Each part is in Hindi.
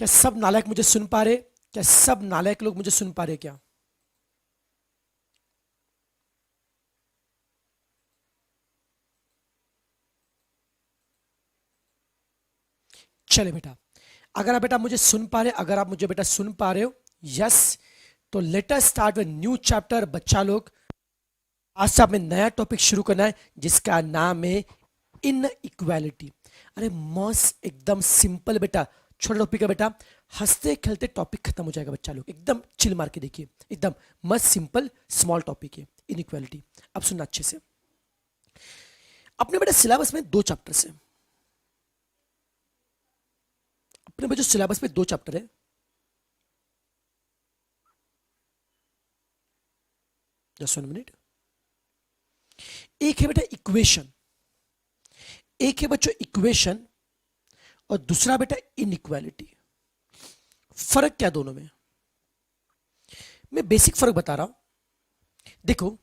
क्या सब नालायक मुझे सुन पा रहे? क्या सब नालायक लोग मुझे सुन पा रहे क्या? चले बेटा, अगर आप बेटा मुझे सुन पा रहे, अगर आप मुझे बेटा सुन पा रहे हो, यस, तो let us start with new chapter. बच्चा लोग, आज से हमें नया टॉपिक शुरू करना है जिसका नाम है इन इक्वालिटी। अरे मस्त, एकदम सिंपल बेटा, छोटा टॉपिक है बेटा, हंसते खेलते टॉपिक खत्म हो जाएगा। बच्चा लोग एकदम चिल मार के देखिए, एकदम मस्त सिंपल स्मॉल टॉपिक है इन इक्वालिटी। अब सुनना अच्छे से। अपने बेटा सिलेबस में 2 चैप्टर्स है। अपने बेटा सिलेबस में 2 चैप्टर है। Just 1 minute. एक है बेटा इक्वेशन, एक है बच्चों इक्वेशन, और दूसरा बेटा इनइक्वालिटी। फर्क क्या दोनों में? मैं बेसिक फर्क बता रहा हूं। देखो,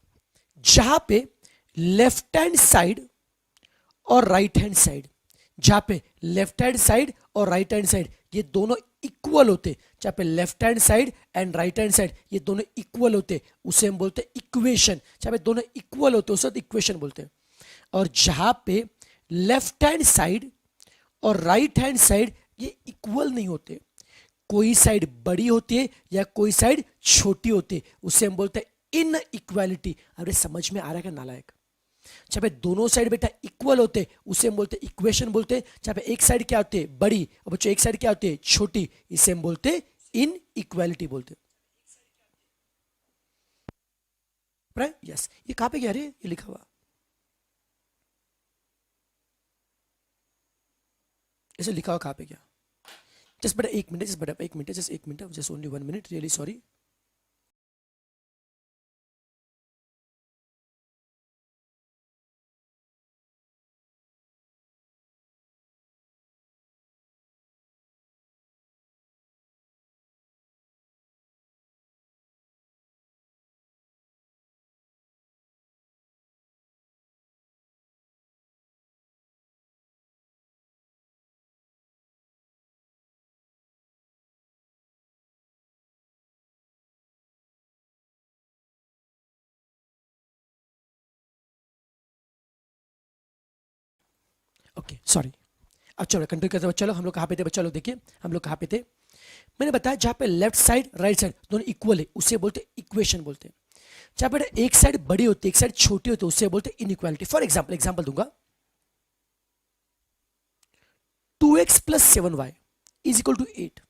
जहां पे लेफ्ट हैंड साइड और राइट हैंड साइड, जहां पे लेफ्ट हैंड साइड और राइट हैंड साइड ये दोनों इक्वल होते, जहां पे left hand side and right hand side ये दोनों इक्वल होते, उसे हम बोलते हैं इक्वेशन। जहां पे दोनों इक्वल होते उसे इक्वेशन बोलते हैं। और जहां पे लेफ्ट हैंड साइड और राइट हैंड साइड ये इक्वल नहीं होते, कोई साइड बड़ी होती है या कोई साइड छोटी होती है, उसे हम बोलते हैं इन इक्वालिटी। अरे समझ में आ रहा है क्या नालायक? जब पे दोनों साइड बेटा इक्वल होते उसे हम बोलते हैं इक्वेशन बोलते हैं। जहां पे एक साइड क्या होती है बड़ी और बच्चों एक साइड क्या होती है छोटी, इसे हम बोलते हैं इन इक्वालिटी बोलते हैं। यस, ये कहां पे गया रे? ये लिखा हुआ ऐसे लिखा हुआ कहां पे गया? जस्ट बेटा 1 मिनट, जस्ट बेटा 1 minute, just 1 minute, just only 1 minute, really sorry. Okay sorry. अब चलो कंटिन्यू करते हैं बच्चा लोग। हम लोग कहाँ पे थे बच्चा लोग? देखिए हम लोग कहाँ पे थे। मैंने बताया जहाँ पे लेफ्ट साइड राइट साइड दोनों इक्वल है उसे बोलते इक्वेशन बोलते हैं। जहाँ पे एक साइड बड़ी होती है एक साइड छोटी होती है उसे बोलते इनइक्वालिटी। फॉर एग्जाम्पल, एग्जाम्पल दूंगा, 2x plus 7y is equal to 8।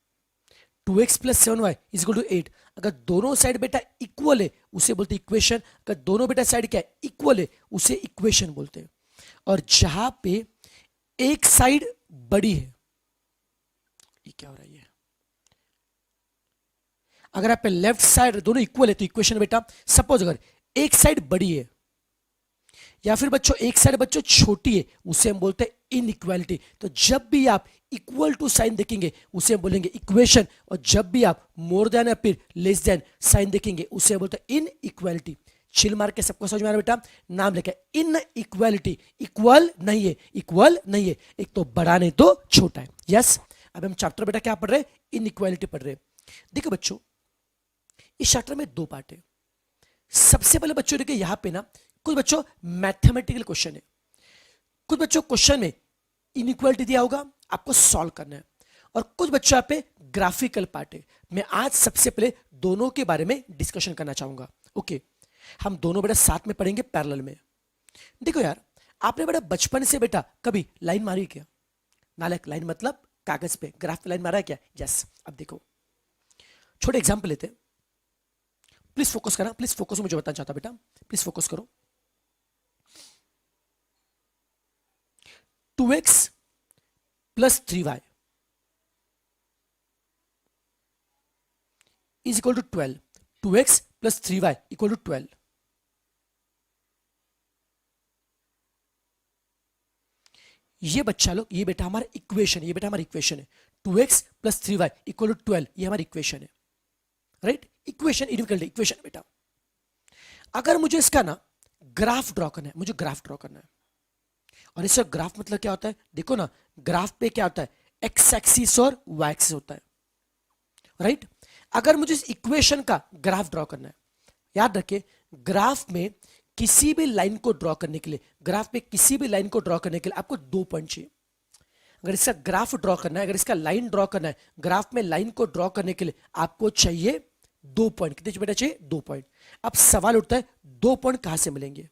2x plus 7y is equal to 8। अगर दोनों साइड बेटा इक्वल है उसे बोलते इक्वेशन। अगर दोनों बेटा साइड क्या है इक्वल है उसे इक्वेशन बोलते हैं। और जहां पे एक साइड बड़ी है, ये क्या हो रहा है? ये अगर आप पे लेफ्ट साइड दोनों इक्वल है तो इक्वेशन बेटा। सपोज अगर एक साइड बड़ी है या फिर बच्चों एक साइड बच्चों छोटी है उसे हम बोलते हैं इनइक्वालिटी। तो जब भी आप इक्वल टू साइन देखेंगे उसे हम बोलेंगे इक्वेशन, और जब भी आप मोर देन या फिर लेस देन साइन देखेंगे उसे हम बोलते हैं इनइक्वालिटी। चिल मार के सबको समझ में आ रहा बेटा? नाम लेके इन इक्वालिटी। इक्वल नहीं है, इक्वल नहीं है, एक तो बड़ा नहीं तो छोटा है। यस, अब हम चैप्टर बेटा क्या पढ़ रहे हैं? इन इक्वालिटी पढ़ रहे हैं। देखो बच्चों, इस चैप्टर में 2 पार्ट है। सबसे पहले बच्चों देखिए यहां पे ना कुछ बच्चों मैथमेटिकल क्वेश्चन है। कुछ बच्चों क्वेश्चन में इनइक्वालिटी दिया होगा, आपको सॉल्व करना है। और कुछ बच्चों यहाँ पे ग्राफिकल पार्ट है। मैं आज सबसे पहले दोनों के बारे में डिस्कशन करना चाहूंगा। ओके, हम दोनों बेटा साथ में पढ़ेंगे पैरेलल में। देखो यार, आपने बेटा बचपन से बेटा कभी लाइन मारी क्या? नालायक, लाइन मतलब कागज पे ग्राफ पे लाइन मारा है क्या? यस। अब देखो छोटे एग्जाम्पल लेते हैं, प्लीज फोकस करना, प्लीज फोकस। मुझे बताना चाहता बेटा, प्लीज फोकस करो। 2x plus 3y is equal to 12। 2x plus 3y equal to 12। ये बच्चा लोग, ये बेटा हमारा इक्वेशन, ये बेटा हमारा इक्वेशन है। 2x plus 3y equal to 12, ये हमारी इक्वेशन है। राइट, इक्वेशन इनइक्वालिटी इक्वेशन बेटा। अगर मुझे इसका ना ग्राफ ड्रॉ करना है, मुझे ग्राफ ड्रॉ करना है। और इसका ग्राफ मतलब क्या होता है? देखो ना, ग्राफ पे क्या होता है? एक्स एक्सिस और वाई एक्सिस होता है। राइट। अगर मुझे इस इक्वेशन का ग्राफ ड्रॉ करना है, याद रखिए ग्राफ में किसी भी लाइन को ड्रॉ करने के लिए, ग्राफ में किसी भी लाइन को ड्रॉ करने के लिए आपको 2 पॉइंट चाहिए। अगर इसका ग्राफ ड्रॉ करना है, अगर इसका लाइन ड्रॉ करना है, ग्राफ में लाइन को ड्रॉ करने के लिए आपको चाहिए 2 पॉइंट। कितने बेटा चाहिए? 2 पॉइंट। अब सवाल उठता है 2 पॉइंट कहां से मिलेंगे?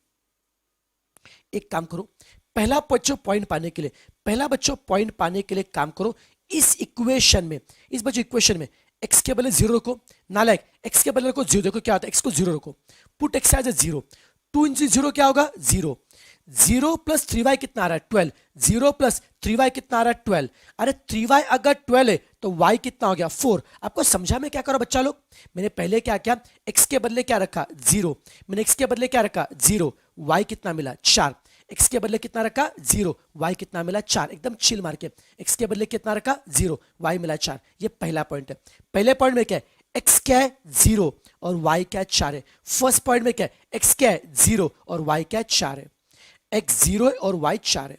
एक काम करो, पहला बच्चों पॉइंट पाने के लिए, पहला बच्चों पॉइंट पाने के लिए काम करो, इस इक्वेशन में, इस बच्चों इक्वेशन में एक्स के बदले 0 रखो, नालायक एक्स के बदले रखो 0। देखो क्या होता है, एक्स को 0 रखो, पुट एक्स एज 0, 2 इंटू 0 क्या होगा? 0। 0 प्लस 3y कितना आ रहा है? 12। 0 प्लस 3y कितना आ रहा है? 12। अरे 3y अगर 12 है तो y कितना हो गया? 4। आपको समझा मैं क्या करो बच्चा लोग? मैंने पहले क्या किया, x के बदले क्या रखा? 0। मैंने x के बदले क्या रखा? 0। y कितना मिला? 4। x के बदले कितना रखा? 0। y कितना मिला? 4। एकदम चिल मार के x के बदले कितना रखा? 0। y मिला 4। ये पहला पॉइंट है। पहले पॉइंट में क्या है? x क्या है? 0 और y क्या है? 4 है। फर्स्ट पॉइंट में क्या है? x क्या है? 0 और y क्या है? 4 है। x 0 है और y 4 है।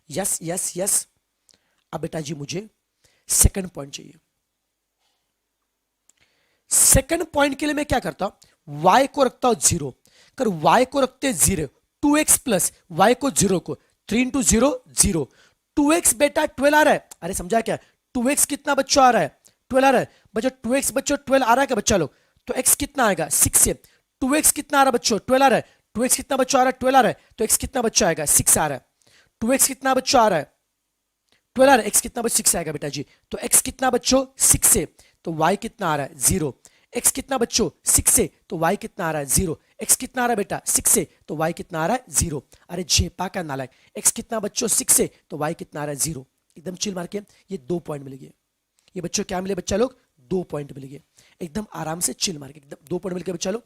Yes yes yes. अब बेटा जी मुझे सेकंड पॉइंट चाहिए। सेकंड पॉइंट के लिए मैं क्या करता हूं, y को रखता हूं 0। अगर y को रखते 0, 2x प्लस y को 0 को 3 इंटू 0 0। 2x बेटा 12 आ रहा है। अरे समझा क्या? 2x कितना बच्चों आ रहा है? 12 आ रहा है। बच्चों 2x बच्चों 12 आ रहा है क्या बच्चा लोग? तो x कितना आएगा? 6 से। 2x कितना आ रहा है बच्चों? 12 आ रहा है। 2x कितना बच्चों आ रहा है? 12 आ रहा है। तो x कितना बच्चों आएगा? 6 आ रहा है। 2x कितना बच्चों आ रहा है? 12 आ रहा है। x कितना बच्चों? 6 आएगा बेटा जी। तो x कितना बच्चों? 6 से। तो y कितना आ रहा है? 0। x कितना बच्चों? 6 से। तो y कितना आ रहा है? 0। x कितना आ रहा है बेटा? 6 से। तो y कितना आ रहा है? 0। अरे झेपा का नालायक, x कितना बच्चों? 6 से। तो y कितना आ रहा है? 0। एकदम चिल मार के ये 2 पॉइंट मिल गए। ये बच्चों क्या मिले बच्चा लोग? 2 पॉइंट मिल गए। एकदम आराम से चिल मार के एकदम 2 पॉइंट मिल गए बच्चा लोग।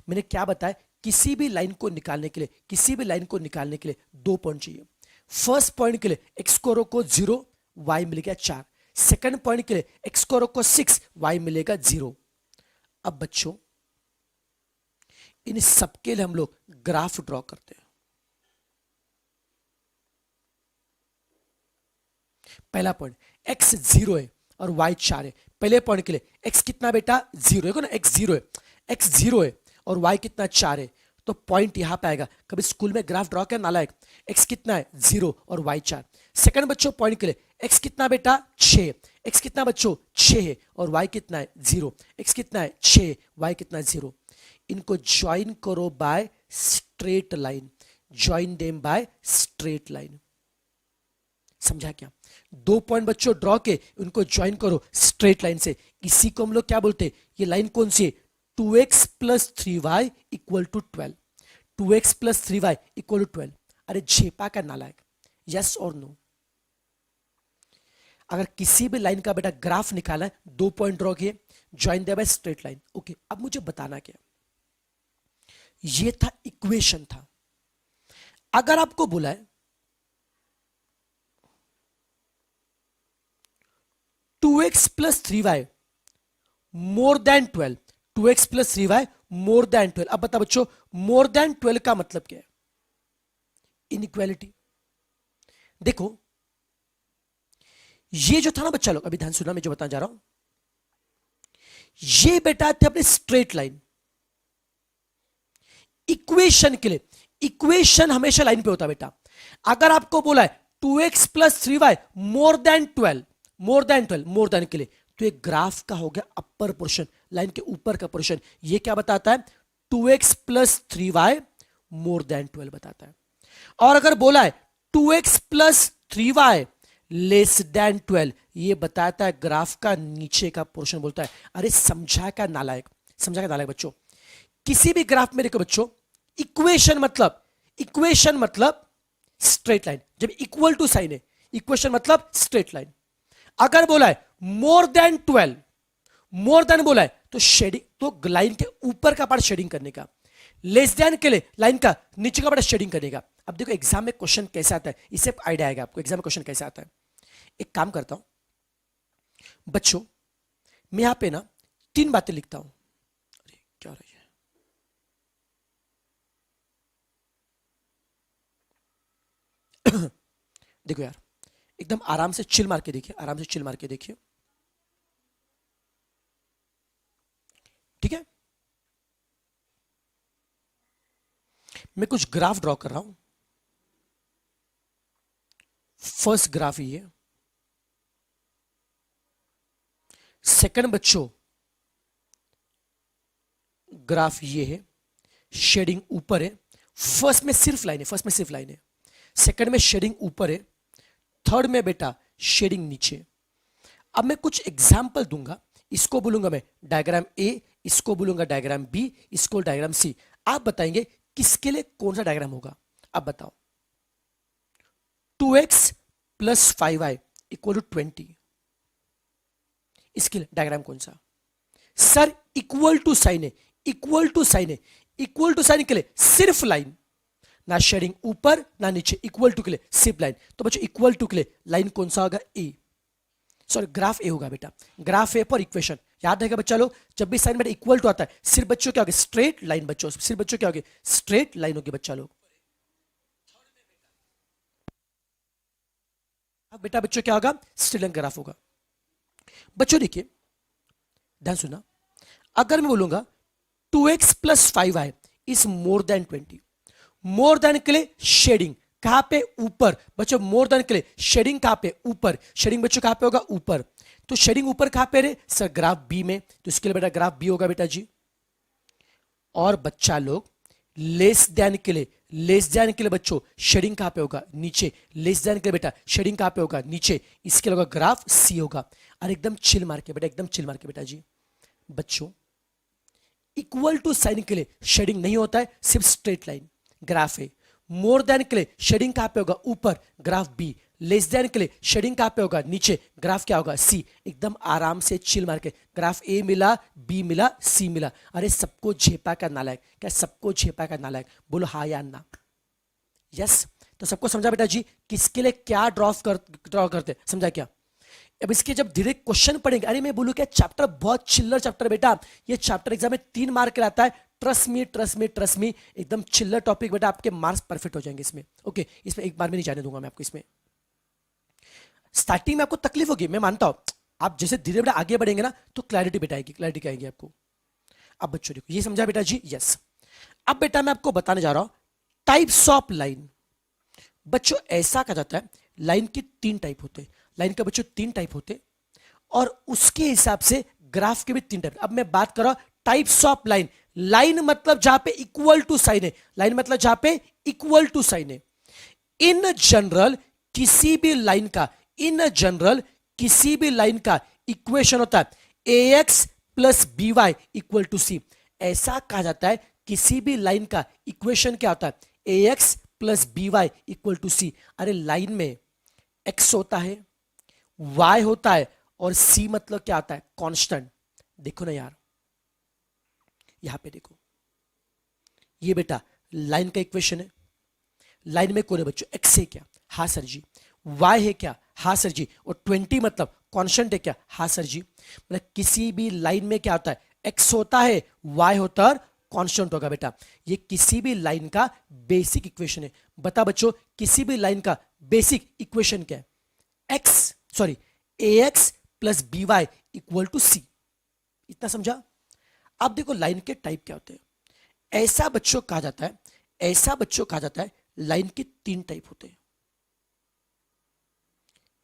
मैंने क्या बताया, किसी भी लाइन को निकालने के लिए, किसी भी लाइन को निकालने के लिए 2 पॉइंट चाहिए। फर्स्ट पॉइंट के लिए x को रखो 0, y मिल गया 4। सेकंड पॉइंट के लिए x को रखो 6, y मिलेगा 0। अब बच्चों इन सबके लिए हम लोग ग्राफ ड्रॉ करते हैं। पहला पॉइंट x 0 है और y 4 है। पहले पॉइंट के लिए x कितना बेटा? 0 है ना, x 0 है, x 0 है और y कितना? 4 है। तो पॉइंट यहां पे आएगा। कभी स्कूल में ग्राफ ड्रॉ किया नालायक? x कितना है? 0 और y 4। सेकंड बच्चों पॉइंट के लिए x कितना बेटा? 6। x कितना बच्चों? 6 है और y कितना है? 0। x कितना है? 6, y कितना है? 0। इनको ज्वाइन करो by straight line, join them by straight line. समझा क्या? 2 पॉइंट बच्चों ड्रॉ के उनको ज्वाइन करो स्ट्रेट लाइन से। इसी को हम लोग क्या बोलते हैं? ये लाइन कौन सी है? 2x plus 3y equal to 12। 2x plus 3y equal to 12। अरे झेपा का नालायक, यस और नो? अगर किसी भी लाइन का बेटा ग्राफ निकाला है, 2 पॉइंट ड्रॉ किए, ज्वाइन दिया बाय स्ट्रेट लाइन। ओके, अब मुझे बताना क्या, ये था इक्वेशन था। अगर आपको बोला है 2x plus 3y more than 12, 2x plus 3y more than 12। अब बता बच्चों मोर देन 12 का मतलब क्या है? इनइक्वालिटी। देखो ये जो था ना बच्चा लोग, अभी ध्यान सुनना मैं जो बताने जा रहा हूं, ये बेटा थे अपने स्ट्रेट लाइन। इक्वेशन के लिए, इक्वेशन हमेशा लाइन पे होता है बेटा। अगर आपको बोला है 2x plus 3y more than 12, more than 12, more than के लिए, तो एक ग्राफ का हो गया अपर पोर्शन, लाइन के ऊपर का पोर्शन। ये क्या बताता है? 2x plus 3y more than 12 बताता है। और अगर बोला है 2x plus 3y less than 12, ये बताता है ग्राफ का नीचे का पोर्शन बोलता है। अरे समझा का नालायक, समझा का नालायक बच्चों? किसी भी ग्राफ में देखो बच्चों, इक्वेशन मतलब, इक्वेशन मतलब स्ट्रेट लाइन। जब इक्वल टू साइन है, इक्वेशन मतलब स्ट्रेट लाइन। अगर बोला है मोर देन 12, मोर देन बोला है तो शेडिंग, तो लाइन के ऊपर का पार्ट शेडिंग करने का, लेस देन के लिए लाइन का नीचे का पार्ट शेडिंग करने का। अब देखो एग्जाम में क्वेश्चन कैसे आता है, इससे आइडिया आएगा आपको एग्जाम में क्वेश्चन कैसे आता है। एक काम करता हूं बच्चों, मैं यहां पे ना 3 बातें लिखता हूं। अरे क्या हो रही है? देखो यार, एकदम आराम से चिल मार के देखिए, आराम से चिल मार के देखिए। मैं कुछ ग्राफ ड्रॉ कर रहा हूं। फर्स्ट ग्राफ ये, सेकंड बच्चों ग्राफ ये है, शेडिंग ऊपर है। फर्स्ट में सिर्फ लाइन है, फर्स्ट में सिर्फ लाइन है, सेकंड में शेडिंग ऊपर है, थर्ड में बेटा शेडिंग नीचे। अब मैं कुछ एग्जाम्पल दूंगा, इसको बोलूंगा मैं डायग्राम ए, इसको बोलूंगा डायग्राम बी, इसको डायग्राम सी। आप बताएंगे किसके लिए कौन सा डायग्राम होगा। अब बताओ, 2x plus 5y equal to 20, इसके लिए डायग्राम कौन सा। सर इक्वल टू साइन है, इक्वल टू साइन है, इक्वल टू साइन के लिए सिर्फ लाइन, ना शेडिंग ऊपर ना नीचे, इक्वल टू के लिए सिर्फ लाइन। तो बच्चों इक्वल टू के लिए लाइन कौन सा होगा, ए, सॉरी ग्राफ ए होगा बेटा, ग्राफ ए पर इक्वेशन। याद रहेगा बच्चा लोग, जब भी साइन बेटा इक्वल टू आता है सिर्फ बच्चों क्या होगा, स्ट्रेट लाइन। बच्चों सिर्फ बच्चों क्या होगी, स्ट्रेट लाइन होगी बच्चा लोग। अब बेटा बच्चों क्या होगा, स्ट्रेट लाइन ग्राफ होगा। बच्चों देखिए ध्यान सुना, अगर मैं बोलूंगा 2x plus 5y is more than 20, more than के लिए शेडिंग कहां पे, ऊपर। बच्चों मोर देन के लिए शेडिंग कहां पे, ऊपर। शेडिंग बच्चों कहां पे होगा, ऊपर। तो शेडिंग ऊपर कहां पे रे सर, ग्राफ बी में, तो इसके लिए बेटा ग्राफ बी होगा बेटा जी। और बच्चा लोग लेस देन के लिए, लेस देन के लिए बच्चों शेडिंग कहां पे होगा, नीचे। लेस देन के लिए बेटा शेडिंग कहां पे होगा, नीचे। इसके लिए होगा ग्राफ सी होगा। और एकदम चिल मार के बेटा, एकदम चिल मार के बेटा जी। बच्चों इक्वल टू साइन के लिए शेडिंग नहीं होता है, सिर्फ स्ट्रेट लाइन, ग्राफ है। मोर देन के लिए शेडिंग कहां पे होगा, ऊपर, ग्राफ बी। लेस देन के लिए शेडिंग कहां पे होगा, नीचे, ग्राफ क्या होगा, सी। एकदम आराम से चिल मार के ग्राफ ए मिला, बी मिला, सी मिला। अरे सबको झेपा का नालायक, क्या सबको झेपा का नालायक, बोलो हाँ या ना। यस, तो सबको समझा बेटा जी किसके लिए क्या ड्रॉ करते, समझा क्या। अब इसके जब धीरे क्वेश्चन पढ़ेंगे, अरे मैं बोलूं क्या चैप्टर बहुत चिल्लर चैप्टर बेटा, ये चैप्टर एग्जाम में 3 मार्क लाता है। Trust me trust me trust me, एकदम चिल्लर टॉपिक बेटा, आपके मार्क्स परफेक्ट हो जाएंगे इसमें। ओके, इसमें एक बार में नहीं जाने दूंगा मैं आपको। इसमें स्टार्टिंग में आपको तकलीफ होगी, मैं मानता हूं। आप जैसे धीरे धीरे आगे बढ़ेंगे ना तो क्लैरिटी बेटा आएगी, क्लैरिटी आएगी आपको। अब बच्चों देखो ये समझा बेटा जी, यस। अब बेटा मैं आपको बताने जा रहा हूं टाइप्स ऑफ लाइन। बच्चों ऐसा कहा जाता है लाइन के 3 टाइप होते हैं, लाइन के बच्चों 3 टाइप होते हैं, और उसके हिसाब से ग्राफ के भी 3 टाइप। अब मैं बात कर रहा हूं टाइप्स ऑफ लाइन। लाइन मतलब जहां पे इक्वल टू साइन है, लाइन मतलब जहां पे इक्वल टू साइन है। इन जनरल किसी भी लाइन का, इन जनरल किसी भी लाइन का इक्वेशन होता है ax plus B Y equal to C. ऐसा कहा जाता है किसी भी लाइन का इक्वेशन क्या होता है, ax plus B Y equal to C. अरे लाइन में x होता है, y होता है, और c मतलब क्या आता है, कांस्टेंट। देखो ना यार, यहां पे देखो, ये बेटा लाइन का इक्वेशन है। लाइन में कौन है बच्चों, x है क्या, हाँ सर जी। y है क्या, हाँ सर जी। और 20 मतलब कांस्टेंट है क्या, हाँ सर जी। मतलब किसी भी लाइन में क्या होता है, x होता है, y होता है, कांस्टेंट होगा बेटा। ये किसी भी लाइन का बेसिक इक्वेशन है। बता बच्चों किसी भी लाइन का बेसिक इक्वेशन क्या है, ax plus B Y equal to C. इतना समझा। अब देखो लाइन के टाइप क्या होते हैं। ऐसा बच्चों कहा जाता है, ऐसा बच्चों कहा जाता है लाइन के 3 टाइप होते हैं।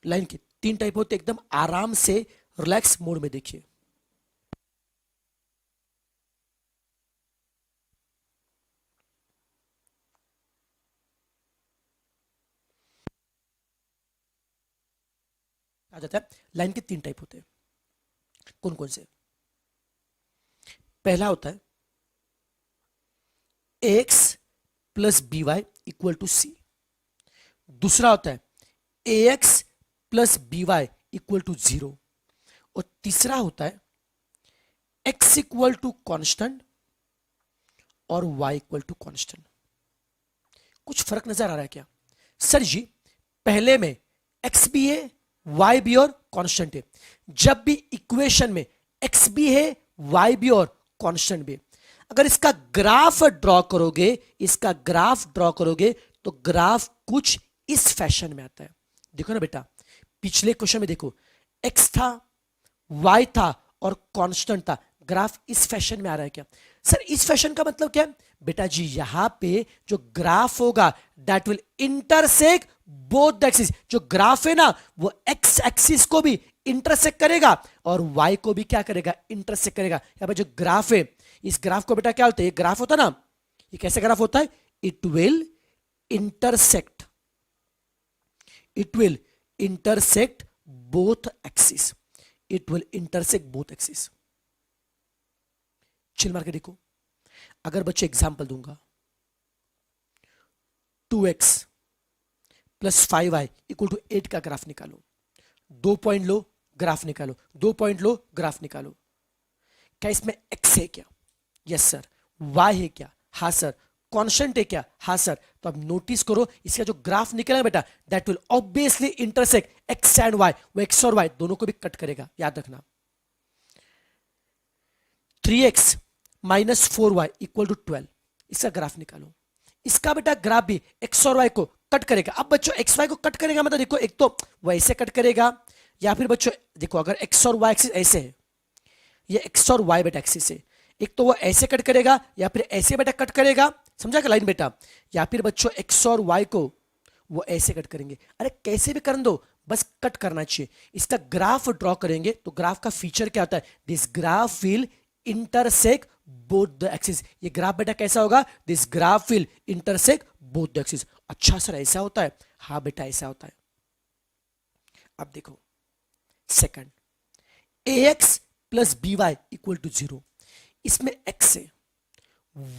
लाइन के 3 टाइप होते हैं, एकदम आराम से रिलैक्स मोड में देखिए। कहा जाता है लाइन के 3 टाइप होते हैं। कौन कौन से, पहला होता है ax plus B Y equal to C. दूसरा होता है ax plus B Y equal to 0। और तीसरा होता है x इक्वल टू कॉन्स्टेंट और y इक्वल टू कॉन्स्टेंट। कुछ फर्क नजर आ रहा है क्या सर जी, पहले में x भी है, y भी और कांस्टेंट है। जब भी इक्वेशन में x भी है, y भी और कांस्टेंट भी, अगर इसका ग्राफ ड्रॉ करोगे, इसका ग्राफ ड्रॉ करोगे तो ग्राफ कुछ इस फैशन में आता है। देखो ना बेटा, पिछले क्वेश्चन में देखो x था, y था और कांस्टेंट था। ग्राफ इस फैशन में आ रहा है क्या सर, इस फैशन का मतलब क्या है, बेटा जी यहां पे जो ग्राफ होगा that will intersect both the axis, जो ग्राफ है ना वो एक्स एक्सिस को भी इंटरसेक्ट करेगा और वाई को भी क्या करेगा, इंटरसेक्ट करेगा। यहां पे जो ग्राफ है, इस ग्राफ को बेटा क्या होता है, ये ग्राफ होता है ना, ये कैसे ग्राफ होता है, it will intersect, it will intersect both axis, it will intersect both axis. Chill मार के देखो, अगर बच्चे एग्जाम्पल दूंगा 2x plus 5y equal to 8 का ग्राफ निकालो, 2 पॉइंट लो ग्राफ निकालो, 2 पॉइंट लो ग्राफ निकालो। क्या इसमें x है क्या, यस सर। y है क्या, हाँ सर। कांस्टेंट है क्या, हाँ सर। तो अब नोटिस करो इसका जो ग्राफ निकलेगा बेटा that will obviously intersect x and y, वो x और y दोनों को भी कट करेगा, याद रखना। 3x minus 4y equal to 12, इसका ग्राफ निकालो। इसका बेटा ग्राफ भी x और y को कट करेगा। अब बच्चों x y को कट करेगा मतलब देखो, एक तो वो ऐसे कट करेगा, या फिर बच्चों देखो अगर x और y एक्सिस ऐसे है, ये x और y बेटा एक्सिस है, एक तो वो ऐसे कट करेगा या फिर ऐसे बेटा कट करेगा, समझा क्या लाइन बेटा, या फिर बच्चों x और y को वो ऐसे कट करेंगे। अरे कैसे भी कर दो, बस कट करना चाहिए। इसका ग्राफ ड्रॉ करेंगे तो ग्राफ का फीचर क्या होता है, this graph will intersect both the axis. ये ग्राफ बेटा कैसा होगा, this graph will intersect both the axis. अच्छा सर ऐसा होता है, हाँ बेटा ऐसा होता है। अब देखो second, ax plus by equal to 0, इसमें x है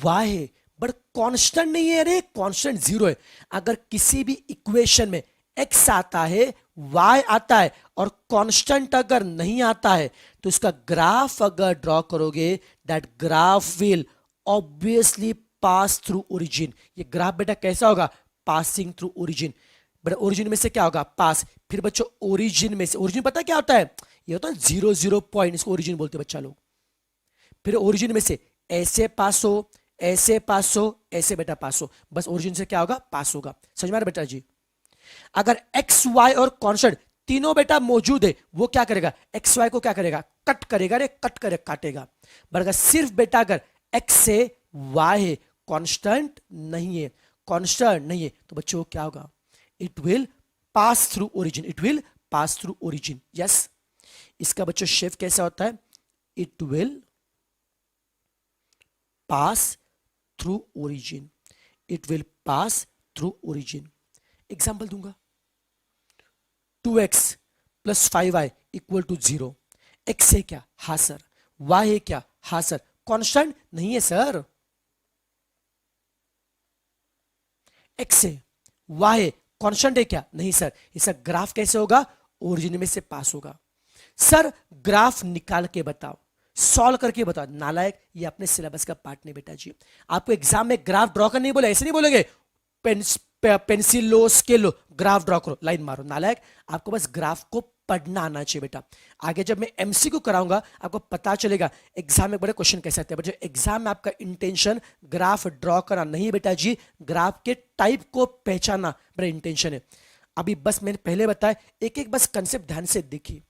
y है बट कांस्टेंट नहीं है, अरे कांस्टेंट 0 है। अगर किसी भी इक्वेशन में x आता है y आता है और कांस्टेंट अगर नहीं आता है तो इसका ग्राफ अगर ड्रॉ करोगे that graph will obviously pass through origin. ये ग्राफ बेटा कैसा होगा, पासिंग थ्रू ओरिजिन। बेटा ओरिजिन में से क्या होगा, पास। फिर बच्चों ओरिजिन में से, ओरिजिन पता क्या होता है, ये होता है 0 पॉइंट, इसको ओरिजिन बोलते हैं बच्चा लोग। फिर ओरिजिन में से ऐसे पास हो, ऐसे पास हो, ऐसे बेटा पास हो, बस ओरिजिन से क्या होगा, पास होगा। समझ में आ रहा बेटा जी। अगर एक्स वाई और कांस्टेंट तीनों बेटा मौजूद है, वो क्या करेगा, एक्स वाई को क्या करेगा, कट करेगा, रे कट करे काटेगा। पर अगर सिर्फ बेटा अगर एक्स से वाई है, कांस्टेंट नहीं है, कांस्टेंट नहीं है, तो बच्चों क्या होगा, it will pass through origin, it will pass through origin. Yes, इसका बच्चों शेप कैसा होता है, it will pass through origin, it will pass through origin. Example दूंगा 2x plus 5y equal to 0, x है क्या, हाँ सर। y है क्या, हाँ सर। कांस्टेंट नहीं है सर, x है, y है, कांस्टेंट है क्या, नहीं सर। इसका ग्राफ कैसे होगा, ओरिजिन में से पास होगा। सर ग्राफ निकाल के बताओ, सॉल्व करके बताओ। नालायक, ये अपने सिलेबस का पार्ट नहीं बेटा जी। आपको एग्जाम में ग्राफ ड्रॉ करने नहीं बोले, ऐसे नहीं बोलेंगे पेंसिल लो, स्केल लो, ग्राफ ड्रॉ करो, लाइन मारो। नालायक, आपको बस ग्राफ को पढ़ना आना चाहिए बेटा। आगे जब मैं एमसीक्यू कराऊंगा आपको पता चलेगा एग्जाम में बड़े क्वेश्चन कैसे आते हैं। बट जो एग्जाम में आपका इंटेंशन ग्राफ ड्रॉ करना नहीं बेटा जी, ग्राफ के टाइप को पहचानना बड़ा इंटेंशन है। अभी बस मैंने पहले बताया, एक एक बस कंसेप्ट ध्यान से देखिए,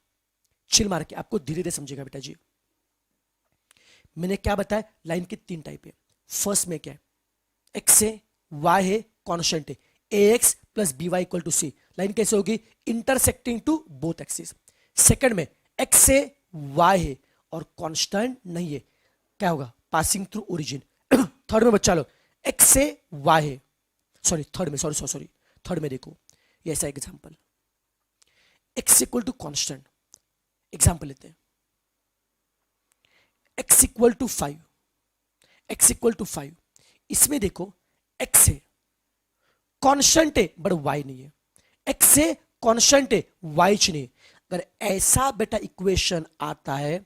चिल मार के, आपको धीरे धीरे समझेगा बेटा जी। मैंने क्या बताया, लाइन के 3 टाइप है। फर्स्ट में क्या है, एक्स है, वाई है, कांस्टेंट है, ax plus by equal to c. Line कैसे होगी, intersecting to both axis. Second में x है, y है और कांस्टेंट नहीं है, क्या होगा, पासिंग थ्रू ओरिजिन। थर्ड में बच्चा लो, x है, y है, सॉरी थर्ड में, सॉरी थर्ड में देखो, ये ऐसा example, x equal to constant. Example लेते हैं, x equal to 5, x equal to 5। इसमें देखो x है, कांस्टेंट है बट y नहीं है, x है, कांस्टेंट है, y नहीं है। अगर ऐसा बेटा इक्वेशन आता है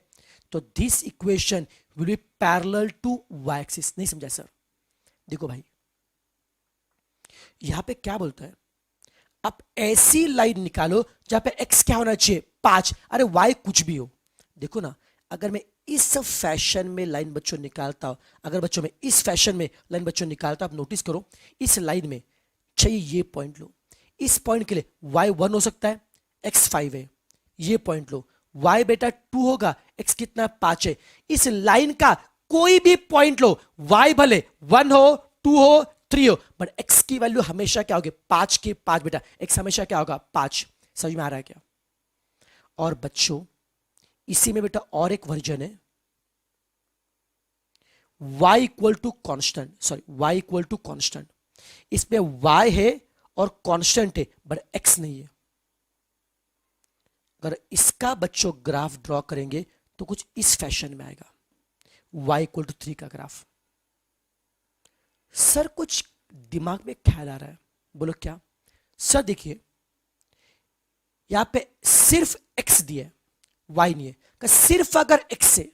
तो this equation will be parallel to y axis. नहीं समझा सर, देखो भाई यहां पे क्या बोलता है, आप ऐसी लाइन निकालो जहां पे x क्या होना चाहिए, 5, अरे y कुछ भी हो। देखो ना, अगर मैं इस फैशन में लाइन बच्चों निकालता हूं, अगर बच्चों में इस फैशन में लाइन बच्चों निकालता, आप नोटिस करो इस लाइन में चाहिए ये पॉइंट लो, इस पॉइंट के लिए y 1 हो सकता है, x 5 है, ये पॉइंट लो, y बेटा 2 होगा, x कितना 5 है। इस लाइन का कोई भी पॉइंट लो, y भले 1 हो, 2 हो, 3 हो, बट x की वैल्यू हमेशा क्या होगी? 5 की 5 बेटा, x हमेशा क्या होगा? 5। समझ में आ रहा है क्या? और बच्चों इसी में बेटा और एक वर्जन है, y equal to constant, sorry y equal to constant. इसमें y है और कांस्टेंट है, बट x नहीं है। अगर इसका बच्चों ग्राफ ड्रॉ करेंगे तो कुछ इस फैशन में आएगा, y इक्वल टू 3 का ग्राफ। सर कुछ दिमाग में ख्याल आ रहा है, बोलो क्या? सर देखिए, यहां पे सिर्फ x दिया है, y नहीं है। सिर्फ अगर x है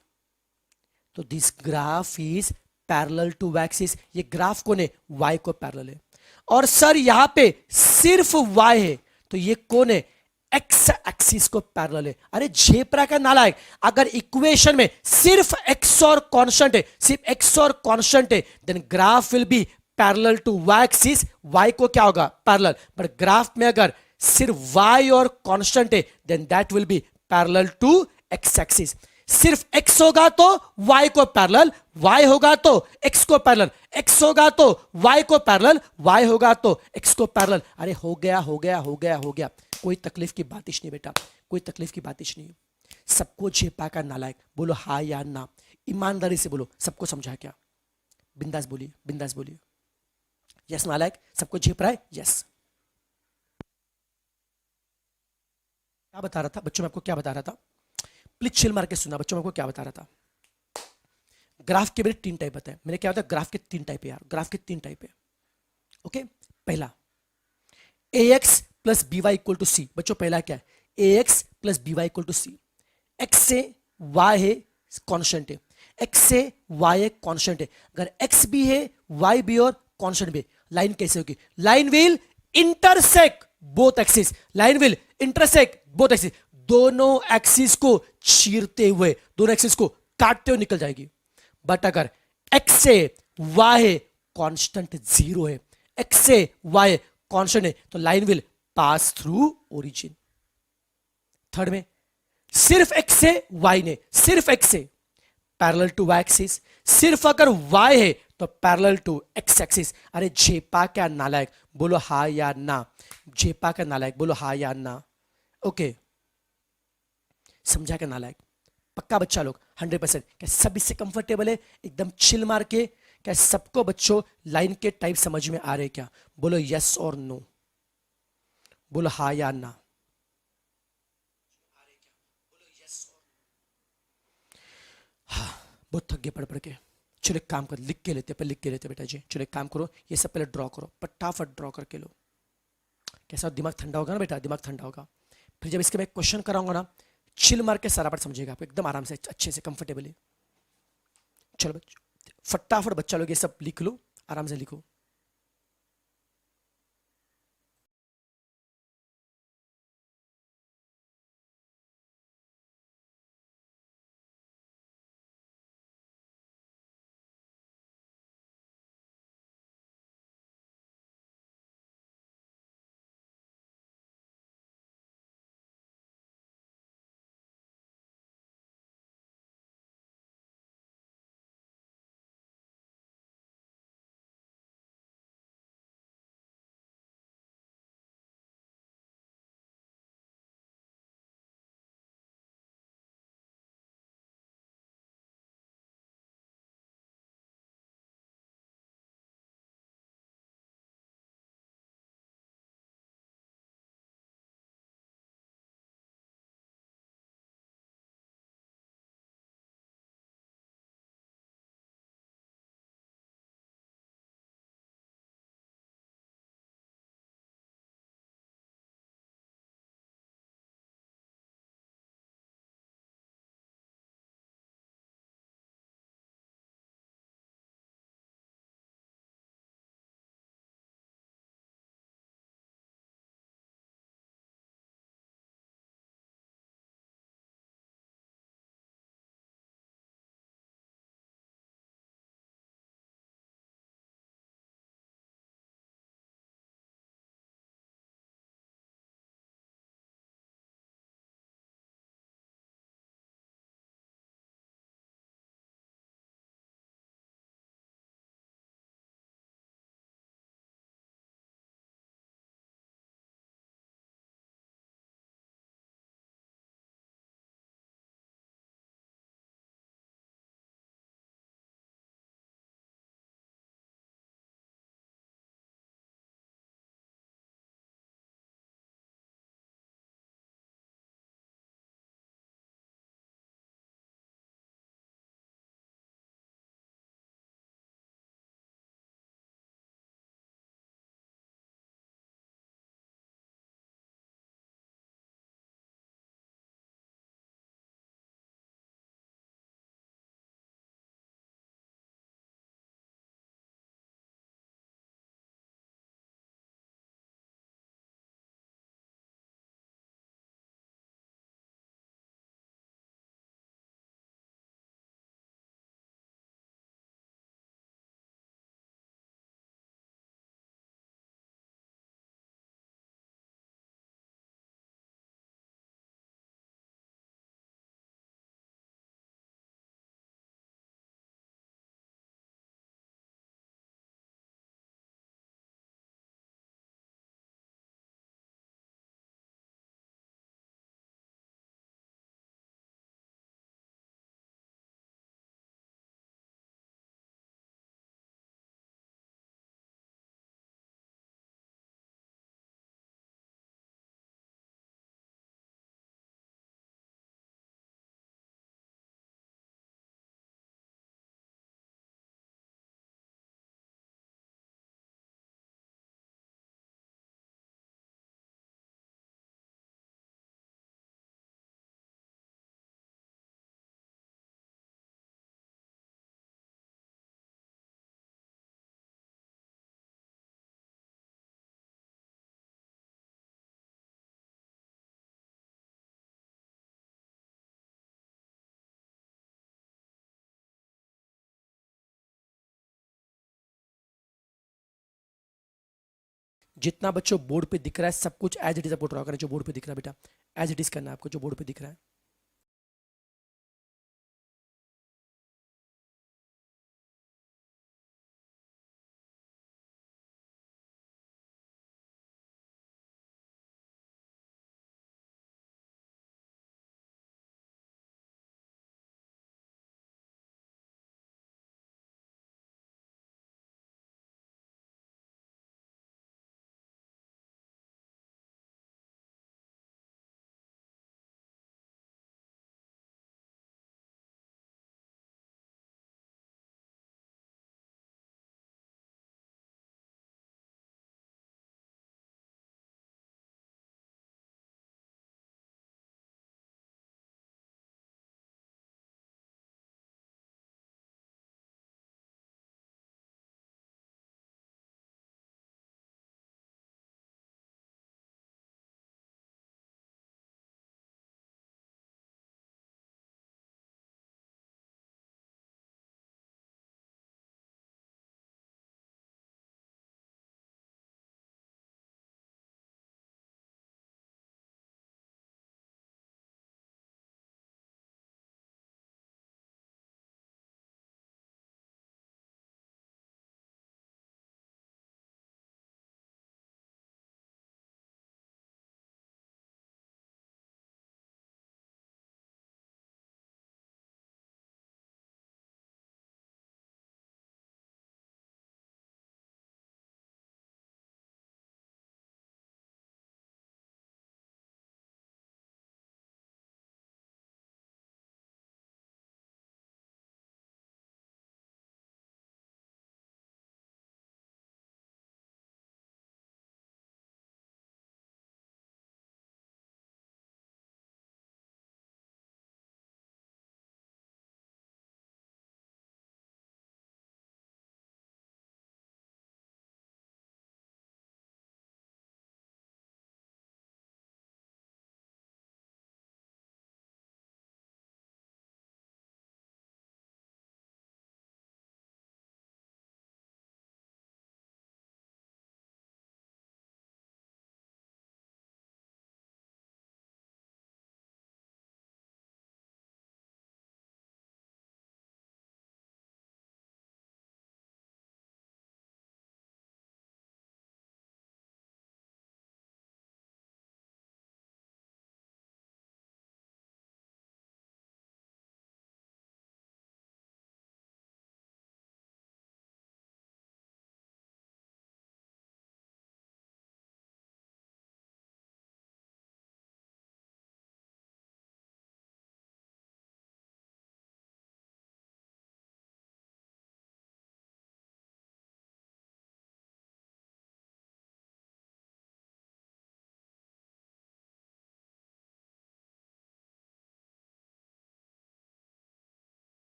तो this graph is parallel to axis. ये ग्राफ कौन है? y को पैरेलल है। और सर यहां पे सिर्फ y है तो ये कौन है? x एक्सिस को पैरेलल है। अरे झेपरा का नालायक, अगर इक्वेशन में सिर्फ x और कांस्टेंट है, सिर्फ x और कांस्टेंट है, then graph will be parallel to y axis, y को क्या होगा? पैरेलल। बट ग्राफ में अगर सिर्फ y और कांस्टेंट है, then that will be parallel to x axis. सिर्फ x होगा तो y को पैरेलल, y होगा तो x को पैरेलल, x होगा तो y को पैरेलल, y होगा तो x को पैरेलल। अरे हो गया हो गया हो गया हो गया, कोई तकलीफ की बातिश नहीं बेटा, कोई तकलीफ की बातिश नहीं। सबको झेपा का नालायक, बोलो हाँ या ना, ईमानदारी से बोलो। सबको समझा क्या? बिंदास बोलिए, बिंदास बोलिए। यस नालायक, सबको झेप रहा है? यस। क्या बता रहा था बच्चों? मैं आपको क्या बता रहा था? प्लीज चिल मार के सुना बच्चों, मैं आपको क्या बता रहा था? ग्राफ के मेरे 3 टाइप बताए मैंने। क्या होता है? ग्राफ के 3 टाइप है यार, ग्राफ के 3 टाइप है। ओके, पहला ax plus B Y equal to C. बच्चों पहला क्या है? ax plus B Y equal to C. x से y है, कांस्टेंट है। x से y है, कांस्टेंट है। अगर x भी है, y भी और कांस्टेंट भी, लाइन कैसे होगी? Line will intersect both axis, line will intersect both axis, दोनों एक्सिस को चीरते हुए, दोनों एक्सिस को काटते हुए निकल जाएगी। बट अगर x से y है, कांस्टेंट 0 है, x से y कांस्टेंट है, तो line will pass through origin. Third में सिर्फ x से y ने, सिर्फ x से पैरेलल टू y एक्सिस, सिर्फ अगर y है तो पैरेलल टू x एक्सिस। अरे झेपा क्या नालायक, बोलो हाँ या ना। झेपा का नालायक, बोलो हाँ या ना। ओके, समझा क्या नालायक? पक्का बच्चा लोग 100%? क्या सब इससे कंफर्टेबल है? एकदम चिल मार के। क्या सबको बच्चों लाइन के टाइप समझ में आ रहे क्या? बोलो यस और नो, बोलो हाँ या ना। हाँ, बहुत थक गए पढ़ पढ़ के। चलो एक काम कर, लिख के लेते, पर लिख के लेते बेटा जी। चलो एक काम करो, ये सब पहले ड्रॉ करो, फटाफट ड्रॉ करके लो। कैसा दिमाग ठंडा होगा ना बेटा, दिमाग ठंडा होगा। फिर जब इसके मैं क्वेश्चन कराऊंगा ना, चिल मार के सारा बात समझेगा आप एकदम आराम से, अच्छे से, कंफर्टेबली। चलो बच्चों फटाफट बच्चा लोग ये सब लिख लो, आराम से लिखो। जितना बच्चों बोर्ड पे दिख रहा है सब कुछ एज इट इज आपको ड्रॉ करना है, जो बोर्ड पे दिख रहा है बेटा एज इट इज करना है आपको, जो बोर्ड पे दिख रहा है।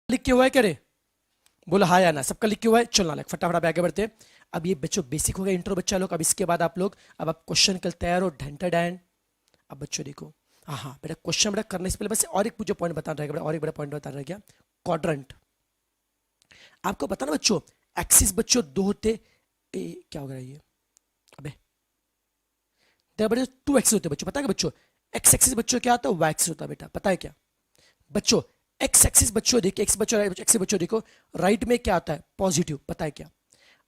लिख के हुआ है, करे बोलो हाँ या ना, सबका लिख के हुआ है। चलो ना फटाफट आप आगे बढ़ते हैं। अब ये बच्चों बेसिक हो गया इंट्रो बच्चा लोग। अब इसके बाद आप लोग, अब आप क्वेश्चन कल तैयार हो ढंटा डैन। अब बच्चों देखो, हाँ हाँ बेटा क्वेश्चन बेटा करने से पहले बस और एक मुझे पॉइंट बताना रहेगा बेटा, और एक बड़ा पॉइंट बताना रह गया। क्वाड्रेंट आपको पता ना बच्चों, एक्सिस बच्चों दो होते, क्या हो गया ये, अबे बच्चों टू एक्सिस होते बच्चों, पता है बच्चों। एक्स एक्सिस बच्चों क्या होता है, वाई एक्सिस होता है बेटा, पता है क्या बच्चों। एक्स एक्सिस बच्चों देखिए, एक्स बच्चों एक्स बच्चों देखो, राइट में क्या आता है पॉजिटिव, पता है क्या।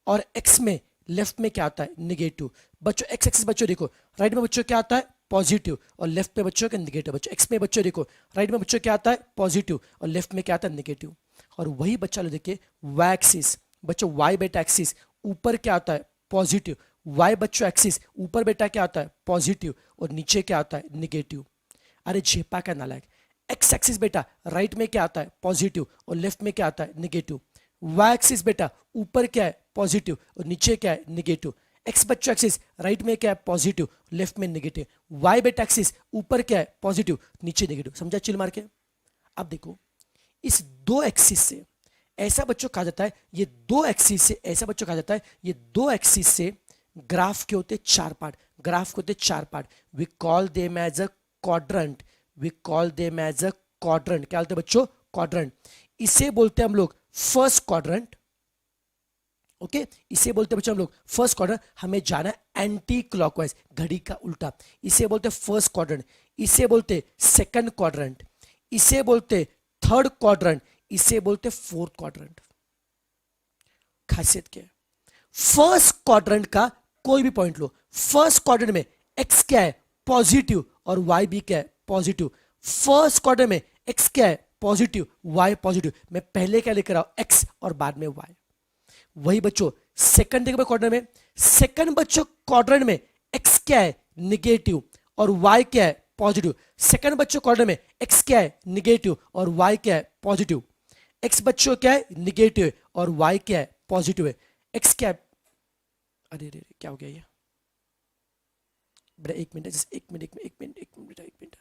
और एक्स में लेफ्ट में क्या आता है निगेटिव। बच्चों एक्स एक्सिस बच्चों देखो, राइट में बच्चों क्या आता है पॉजिटिव और लेफ्ट में बच्चों का निगेटिव। बच्चों एक्स में बच्चों देखो, राइट में बच्चों क्या आता है पॉजिटिव और लेफ्ट में क्या आता है निगेटिव। और वही बच्चा लोग देखिए वाई एक्सिस, बच्चों वाई बेटा एक्सिस ऊपर क्या आता है पॉजिटिव, वाई बच्चों एक्सिस ऊपर बेटा क्या आता है पॉजिटिव और नीचे क्या आता है निगेटिव। अरे झेपा का नालायक, एक्स एक्सिस बेटा राइट में क्या आता है पॉजिटिव और लेफ्ट में क्या आता है निगेटिव। वाई एक्सिस बेटा ऊपर क्या है पॉजिटिव और नीचे क्या है निगेटिव। एक्स बच्चों एक्सिस राइट में क्या है पॉजिटिव, लेफ्ट में निगेटिव। वाई बेटा एक्सिस ऊपर क्या है पॉजिटिव, नीचे निगेटिव। समझा चिल मार के। अब देखो इस दो एक्सिस से ऐसा बच्चों कहा जाता है, ये दो एक्सिस से ऐसा बच्चों कहा जाता है, ये दो एक्सिस से ग्राफ के होते चार पार्ट, ग्राफ के होते चार part. We call them as a quadrant, we call them as a quadrant. क्या बोलते हैं बच्चों क्वाड्रेंट। इसे बोलते हैं हम लोग फर्स्ट क्वाड्रेंट। ओके इसे बोलते हैं बच्चों हम लोग फर्स्ट क्वाड्रेंट। हमें जाना है एंटी क्लॉकवाइज, घड़ी का उल्टा। इसे बोलते हैं फर्स्ट क्वाड्रेंट, इसे बोलते सेकंड क्वाड्रेंट, इसे बोलते थर्ड क्वाड्रेंट, इसे बोलते फोर्थ क्वाड्रेंट। खासियत क्या है, फर्स्ट क्वाड्रेंट का कोई भी पॉइंट लो, फर्स्ट क्वाड्रेंट में एक्स क्या है पॉजिटिव और वाई भी क्या है पॉजिटिव। फर्स्ट क्वाड्रेंट में एक्स क्या है पॉजिटिव, वाई पॉजिटिव। मैं पहले क्या लेकर आऊं एक्स और बाद में वाई। वही बच्चों सेकंड देखो क्वाड्रेंट में, सेकंड बच्चों क्वाड्रेंट में एक्स क्या है निगेटिव और वाई क्या है पॉजिटिव। सेकंड बच्चों क्वाड्रेंट में एक्स क्या है निगेटिव और वाई क्या है पॉजिटिव। एक्स बच्चों क्या है निगेटिव है और वाई क्या है पॉजिटिव है। एक्स क्या है, अरे अरे क्या हो गया ये बेटा, एक मिनट एक मिनट एक मिनट एक मिनट एक मिनट बेटा एक मिनट।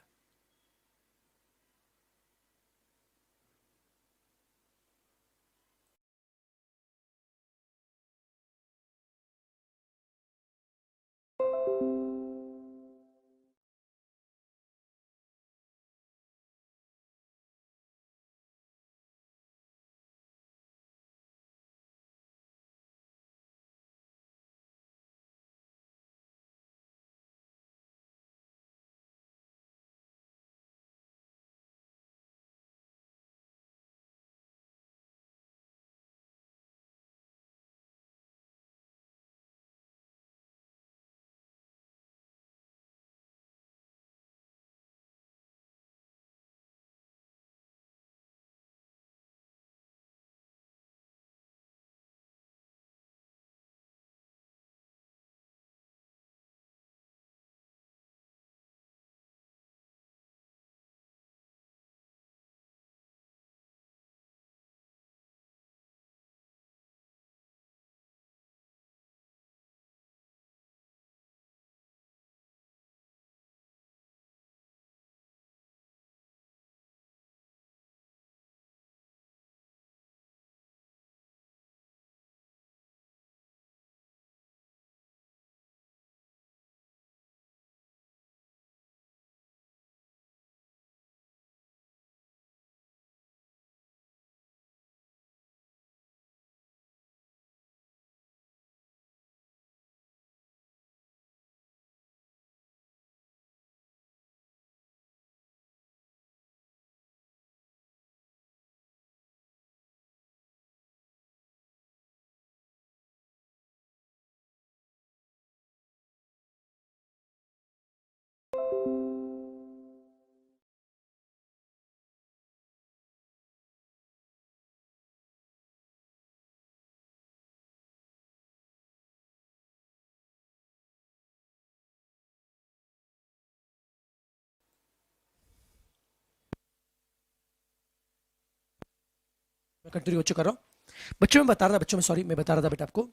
मैं कंटिन्यू बच्चों कर रहा हूं। बच्चों मैं बता रहा था, बच्चों में सॉरी मैं बता रहा था बेटा आपको,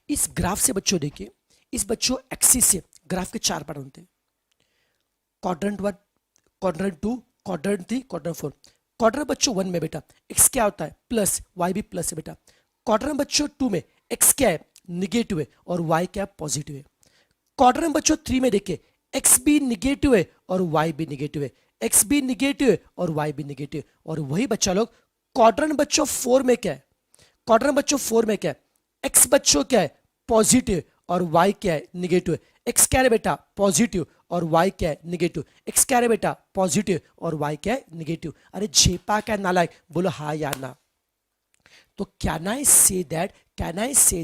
इस ग्राफ से बच्चों देखिए, इस बच्चों एक्सिस से ग्राफ के चार पार्ट होते हैं, quadrant one, quadrant to, quadrant three, quadrant four. Quadrant बच्चों वन में बेटा एक्स क्या होता है प्लस, वाई भी प्लस है बेटा। क्वाड्रेंट बच्चों टू में एक्स क्या है निगेटिव है और वाई क्या पॉजिटिव है। क्वाड्रेंट बच्चों थ्री में देखिए एक्स भी निगेटिव है और वाई भी निगेटिव है, एक्स भी निगेटिव है और वाई भी निगेटिव है। और वही बच्चा लोग क्वाड्रेंट बच्चों फोर में क्या है, क्वाड्रेंट बच्चों फोर में क्या है, एक्स बच्चों क्या है पॉजिटिव और वाई क्या है निगेटिव है। एक्स क्या है बेटा पॉजिटिव और वाई क्या है निगेटिव, एक्स क्या है बेटा पॉजिटिव और वाई क्या है निगेटिव। अरे झेपा क्या नालायक, बोलो हाँ या ना। तो can I say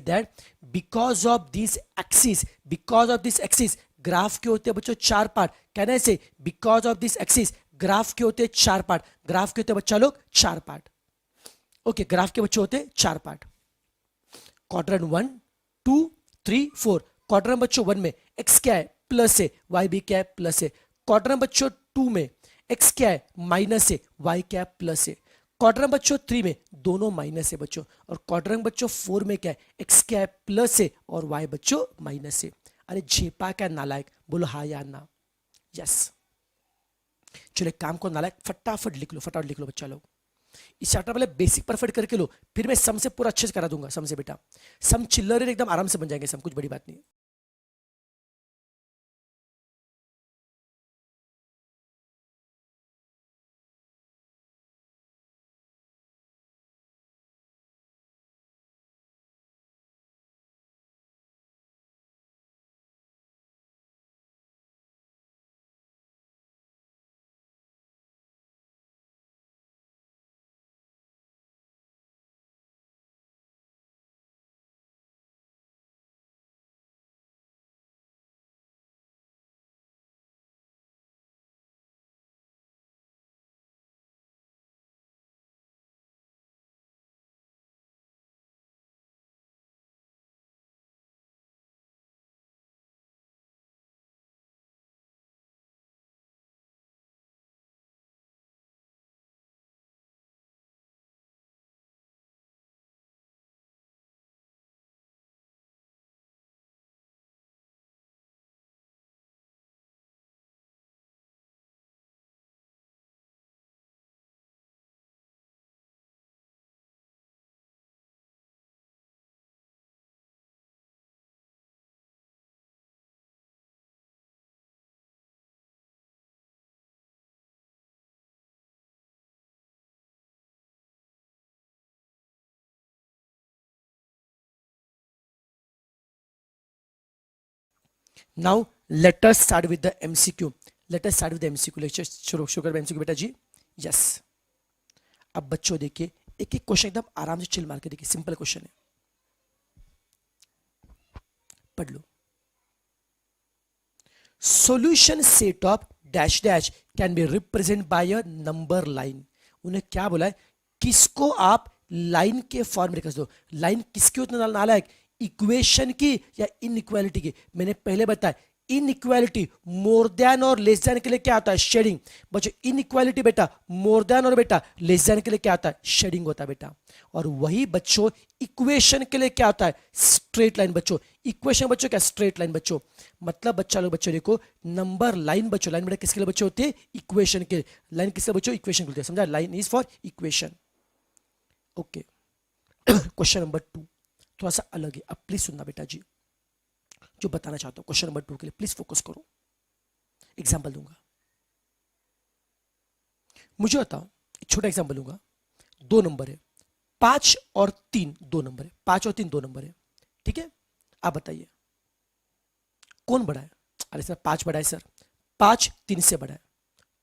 that because of this axis graph के होते हैं बच्चों चार पार्ट। कैन आई से because of this axis graph के होते हैं चार पार्ट। ग्राफ के होते हैं बच्चा लोग चार पार्ट। ओके, ग्राफ के बच्चे होते हैं चार पार्ट। क्वाड्रेंट 1 2 3 4। क्वाड्रेंट बच्चों 1 में एक्स क्या है प्लस है, वाई भी क्या है प्लस है। क्वाड्रेंट बच्चों 2 में एक्स क्या है माइनस है, वाई क्या है प्लस है। क्वाड्रेंट बच्चों 3 में दोनों माइनस है बच्चों। और क्वाड्रेंट बच्चों 4 में क्या है एक्स क्या है प्लस है और वाई बच्चों माइनस है। अरे झेपा क्या नालायक, बोलो हाँ या ना। यस, चलो एक काम को नालायक फटाफट लिख लो बच्चा लोग। इस चैप्टर पहले बेसिक परफेक्ट करके लो, फिर मैं सम से पूरा अच्छे से करा दूंगा। सम से बेटा सम चिल्लर एकदम आराम से बन जाएंगे सम, कुछ बड़ी बात नहीं। Now let us start with the MCQ. Lecture शुरू कर एमसीक्यू बेटा जी। यस, अब बच्चों देखिए एक एक क्वेश्चन एकदम आराम से चिल मार के देखिए, सिंपल क्वेश्चन है, पढ़ लो। Solution set of dash dash can be represent by a number line. उन्हें क्या बोला है, किसको आप लाइन के फॉर्म में लिख दो। लाइन किसकी होती है नालायक, इक्वेशन की या इनइक्वालिटी की। मैंने पहले बताया इनइक्वालिटी मोर देन और लेस देन के लिए क्या होता है शेडिंग। बच्चों इनइक्वालिटी बेटा मोर देन और बेटा लेस देन के लिए क्या होता है शेडिंग होता है बेटा। और वही बच्चों इक्वेशन के लिए क्या होता है स्ट्रेट लाइन। बच्चों इक्वेशन बच्चों क्या स्ट्रेट लाइन बच्चों। मतलब बच्चा लोग बच्चों देखो नंबर लाइन बच्चों, लाइन बेटा किसके लिए बच्चों होती है इक्वेशन के। लाइन किसके बच्चों इक्वेशन के लिए, समझा। Line is for equation. Okay, question number 2 थोड़ा सा अलग है, अब प्लीज सुनना बेटा जी जो बताना चाहता हूं। क्वेश्चन नंबर 2 के लिए प्लीज फोकस करो। एग्जाम्पल दूंगा, मुझे बताओ, एक छोटा एग्जाम्पल दूंगा। 2 नंबर है, 5 और 3 2 नंबर है, 5 और 3 2 नंबर है, ठीक है। आप बताइए कौन बड़ा है। अरे सर 5 बड़ा है सर, 5 3 से बड़ा है,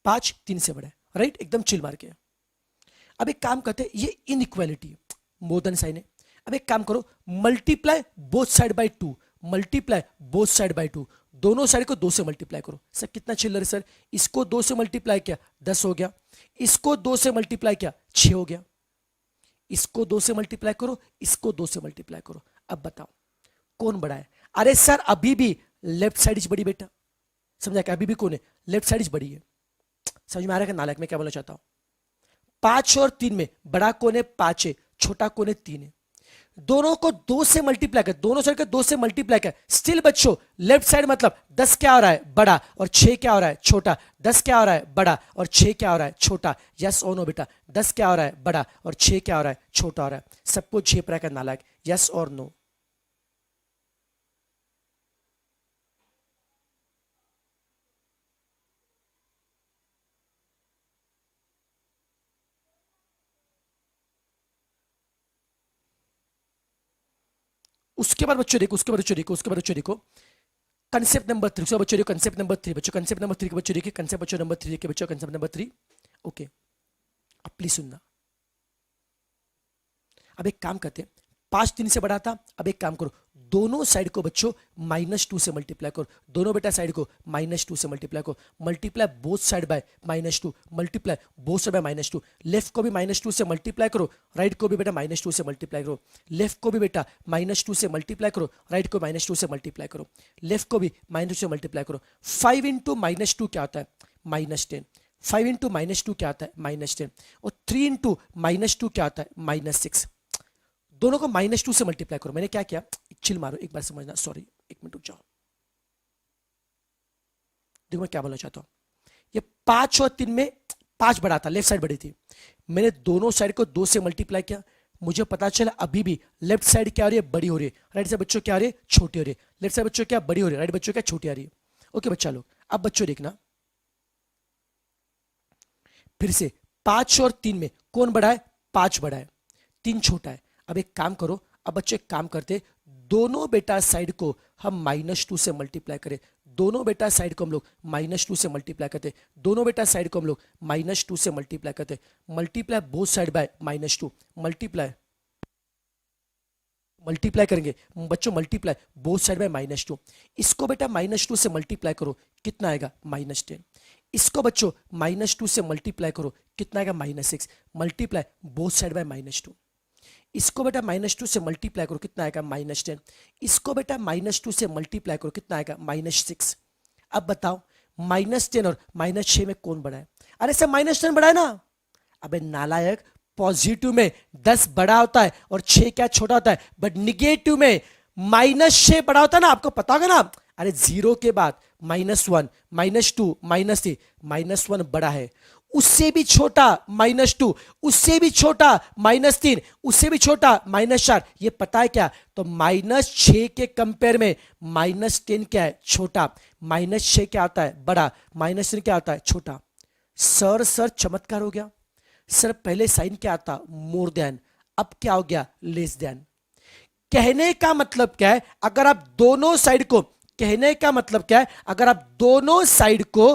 5 3 से बड़ा है, राइट, एकदम चिल मार के। अब एक काम करते हैं, ये इनइक्वालिटी मोर देन साइन है। अब एक काम करो, multiply both side by 2, multiply both side by 2, दोनों साइड को 2 से मल्टीप्लाई करो। सर कितना चिल्लर सर, इसको 2 से मल्टीप्लाई किया 10 हो गया, इसको 2 से मल्टीप्लाई किया 6 हो गया, इसको 2 से मल्टीप्लाई करो, इसको 2 से मल्टीप्लाई करो। अब बताओ कौन बड़ा है। अरे सर अभी भी लेफ्ट साइड इज बड़ी बेटा, समझा क्या, अभी भी कौन है लेफ्ट साइड इज बड़ी है। समझ में आ रहा है नालायक मैं क्या बोलना चाहता हूं। 5 और 3 में बड़ा कौन है 5 है, छोटा कौन है 3 है। दोनों को 2 से मल्टीप्लाई कर, दोनों साइड को 2 से मल्टीप्लाई कर, स्टिल बच्चों लेफ्ट साइड मतलब 10 क्या हो रहा है बड़ा और 6 क्या हो रहा है छोटा, 10 क्या हो रहा है बड़ा और 6 क्या हो रहा है छोटा। यस और नो बेटा, 10 क्या हो रहा है बड़ा और 6 क्या हो रहा है छोटा हो रहा है। सबको झेप रहा है नालायक, यस और नो। उसके बाद बच्चों देखो, कंसेप्ट नंबर 3, उसके बच्चों देखो कंसेप्ट नंबर 3 बच्चों, कंसेप्ट नंबर 3 के बच्चों देखिए, कंसेप्ट बच्चों नंबर 3 के बच्चों, कंसेप्ट नंबर 3। ओके, अब प्लीज सुनना। अब एक काम करते हैं, 5 3 से बड़ा था। अब एक काम करो, दोनों साइड को बच्चों -2 से मल्टीप्लाई करो। दोनों बेटा साइड को -2 से मल्टीप्लाई करो। Multiply both side by -2, multiply both side by -2। Left को भी -2 से मल्टीप्लाई करो, राइट को भी बेटा -2 से मल्टीप्लाई करो। लेफ्ट को भी बेटा -2 से मल्टीप्लाई करो, राइट को -2 से मल्टीप्लाई करो। लेफ्ट को भी -2 से मल्टीप्लाई करो। 5 इंटू -2 क्या होता है? -10। 5 इंटू -2 क्या आता है? -10। और 3 इंटू -2 क्या आता है? -6। दोनों को -2 से मल्टीप्लाई करो। मैंने क्या किया, चिल मारो, एक बार समझना, सॉरी एक मिनट रुक जाओ। देखो मैं क्या बोलना चाहता हूं, ये 5 और 3 में 5 बड़ा था, लेफ्ट साइड बड़ी थी। मैंने दोनों साइड को 2 से मल्टीप्लाई किया, मुझे पता चला अभी भी लेफ्ट साइड क्या हो रही है? बड़ी हो रही है। राइट साइड बच्चों क्या हो रही है? छोटी हो रही है। लेफ्ट साइड बच्चों क्या बड़ी हो रही है, राइट बच्चों क्या छोटी आ रही है। ओके बच्चा लोग, अब बच्चों देखना फिर से, 5 और 3 में कौन बड़ा है? 5 बड़ा है, 3 छोटा है। अब एक काम करो, अब बच्चे एक काम करते, दोनों बेटा साइड को हम -2 से मल्टीप्लाई करें। दोनों बेटा साइड को हम लोग -2 से मल्टीप्लाई करते। दोनों बेटा साइड को हम लोग -2 से मल्टीप्लाई करते। Multiply both side by -2। Multiply करेंगे बच्चों, मल्टीप्लाई बोथ साइड बाय -2। इसको बेटा -2 से मल्टीप्लाई करो, कितना आएगा? -10। इसको बच्चों -2 से मल्टीप्लाई करो, कितना आएगा? -6। Multiply both side by -2। इसको बेटा -2 से मल्टीप्लाई करो, कितना आएगा? -10। इसको बेटा -2 से मल्टीप्लाई करो, कितना आएगा? -6। अब बताओ -10 और -6 में कौन बड़ा है? अरे सर -10 बड़ा है ना। अबे नालायक, पॉजिटिव में 10 बड़ा होता है और 6 क्या छोटा होता है, बट निगेटिव में -6 बड़ा होता है ना, आपको पता होगा ना। अरे 0 के बाद -1, -2, -3, -1 बड़ा है, उससे भी छोटा -2, उससे भी छोटा -3, उससे भी छोटा -4। ये पता है क्या? तो -6 के कंपेयर में -10 क्या है? छोटा। -6 क्या आता है? बड़ा। -3 क्या आता है? छोटा। सर चमत्कार हो गया। सर पहले साइन क्या आता? मोर देन, अब क्या हो गया? Less than. कहने का मतलब क्या है? अगर आप दोनों साइड को, कहने का मतलब क्या है? अगर आप दोनों साइड को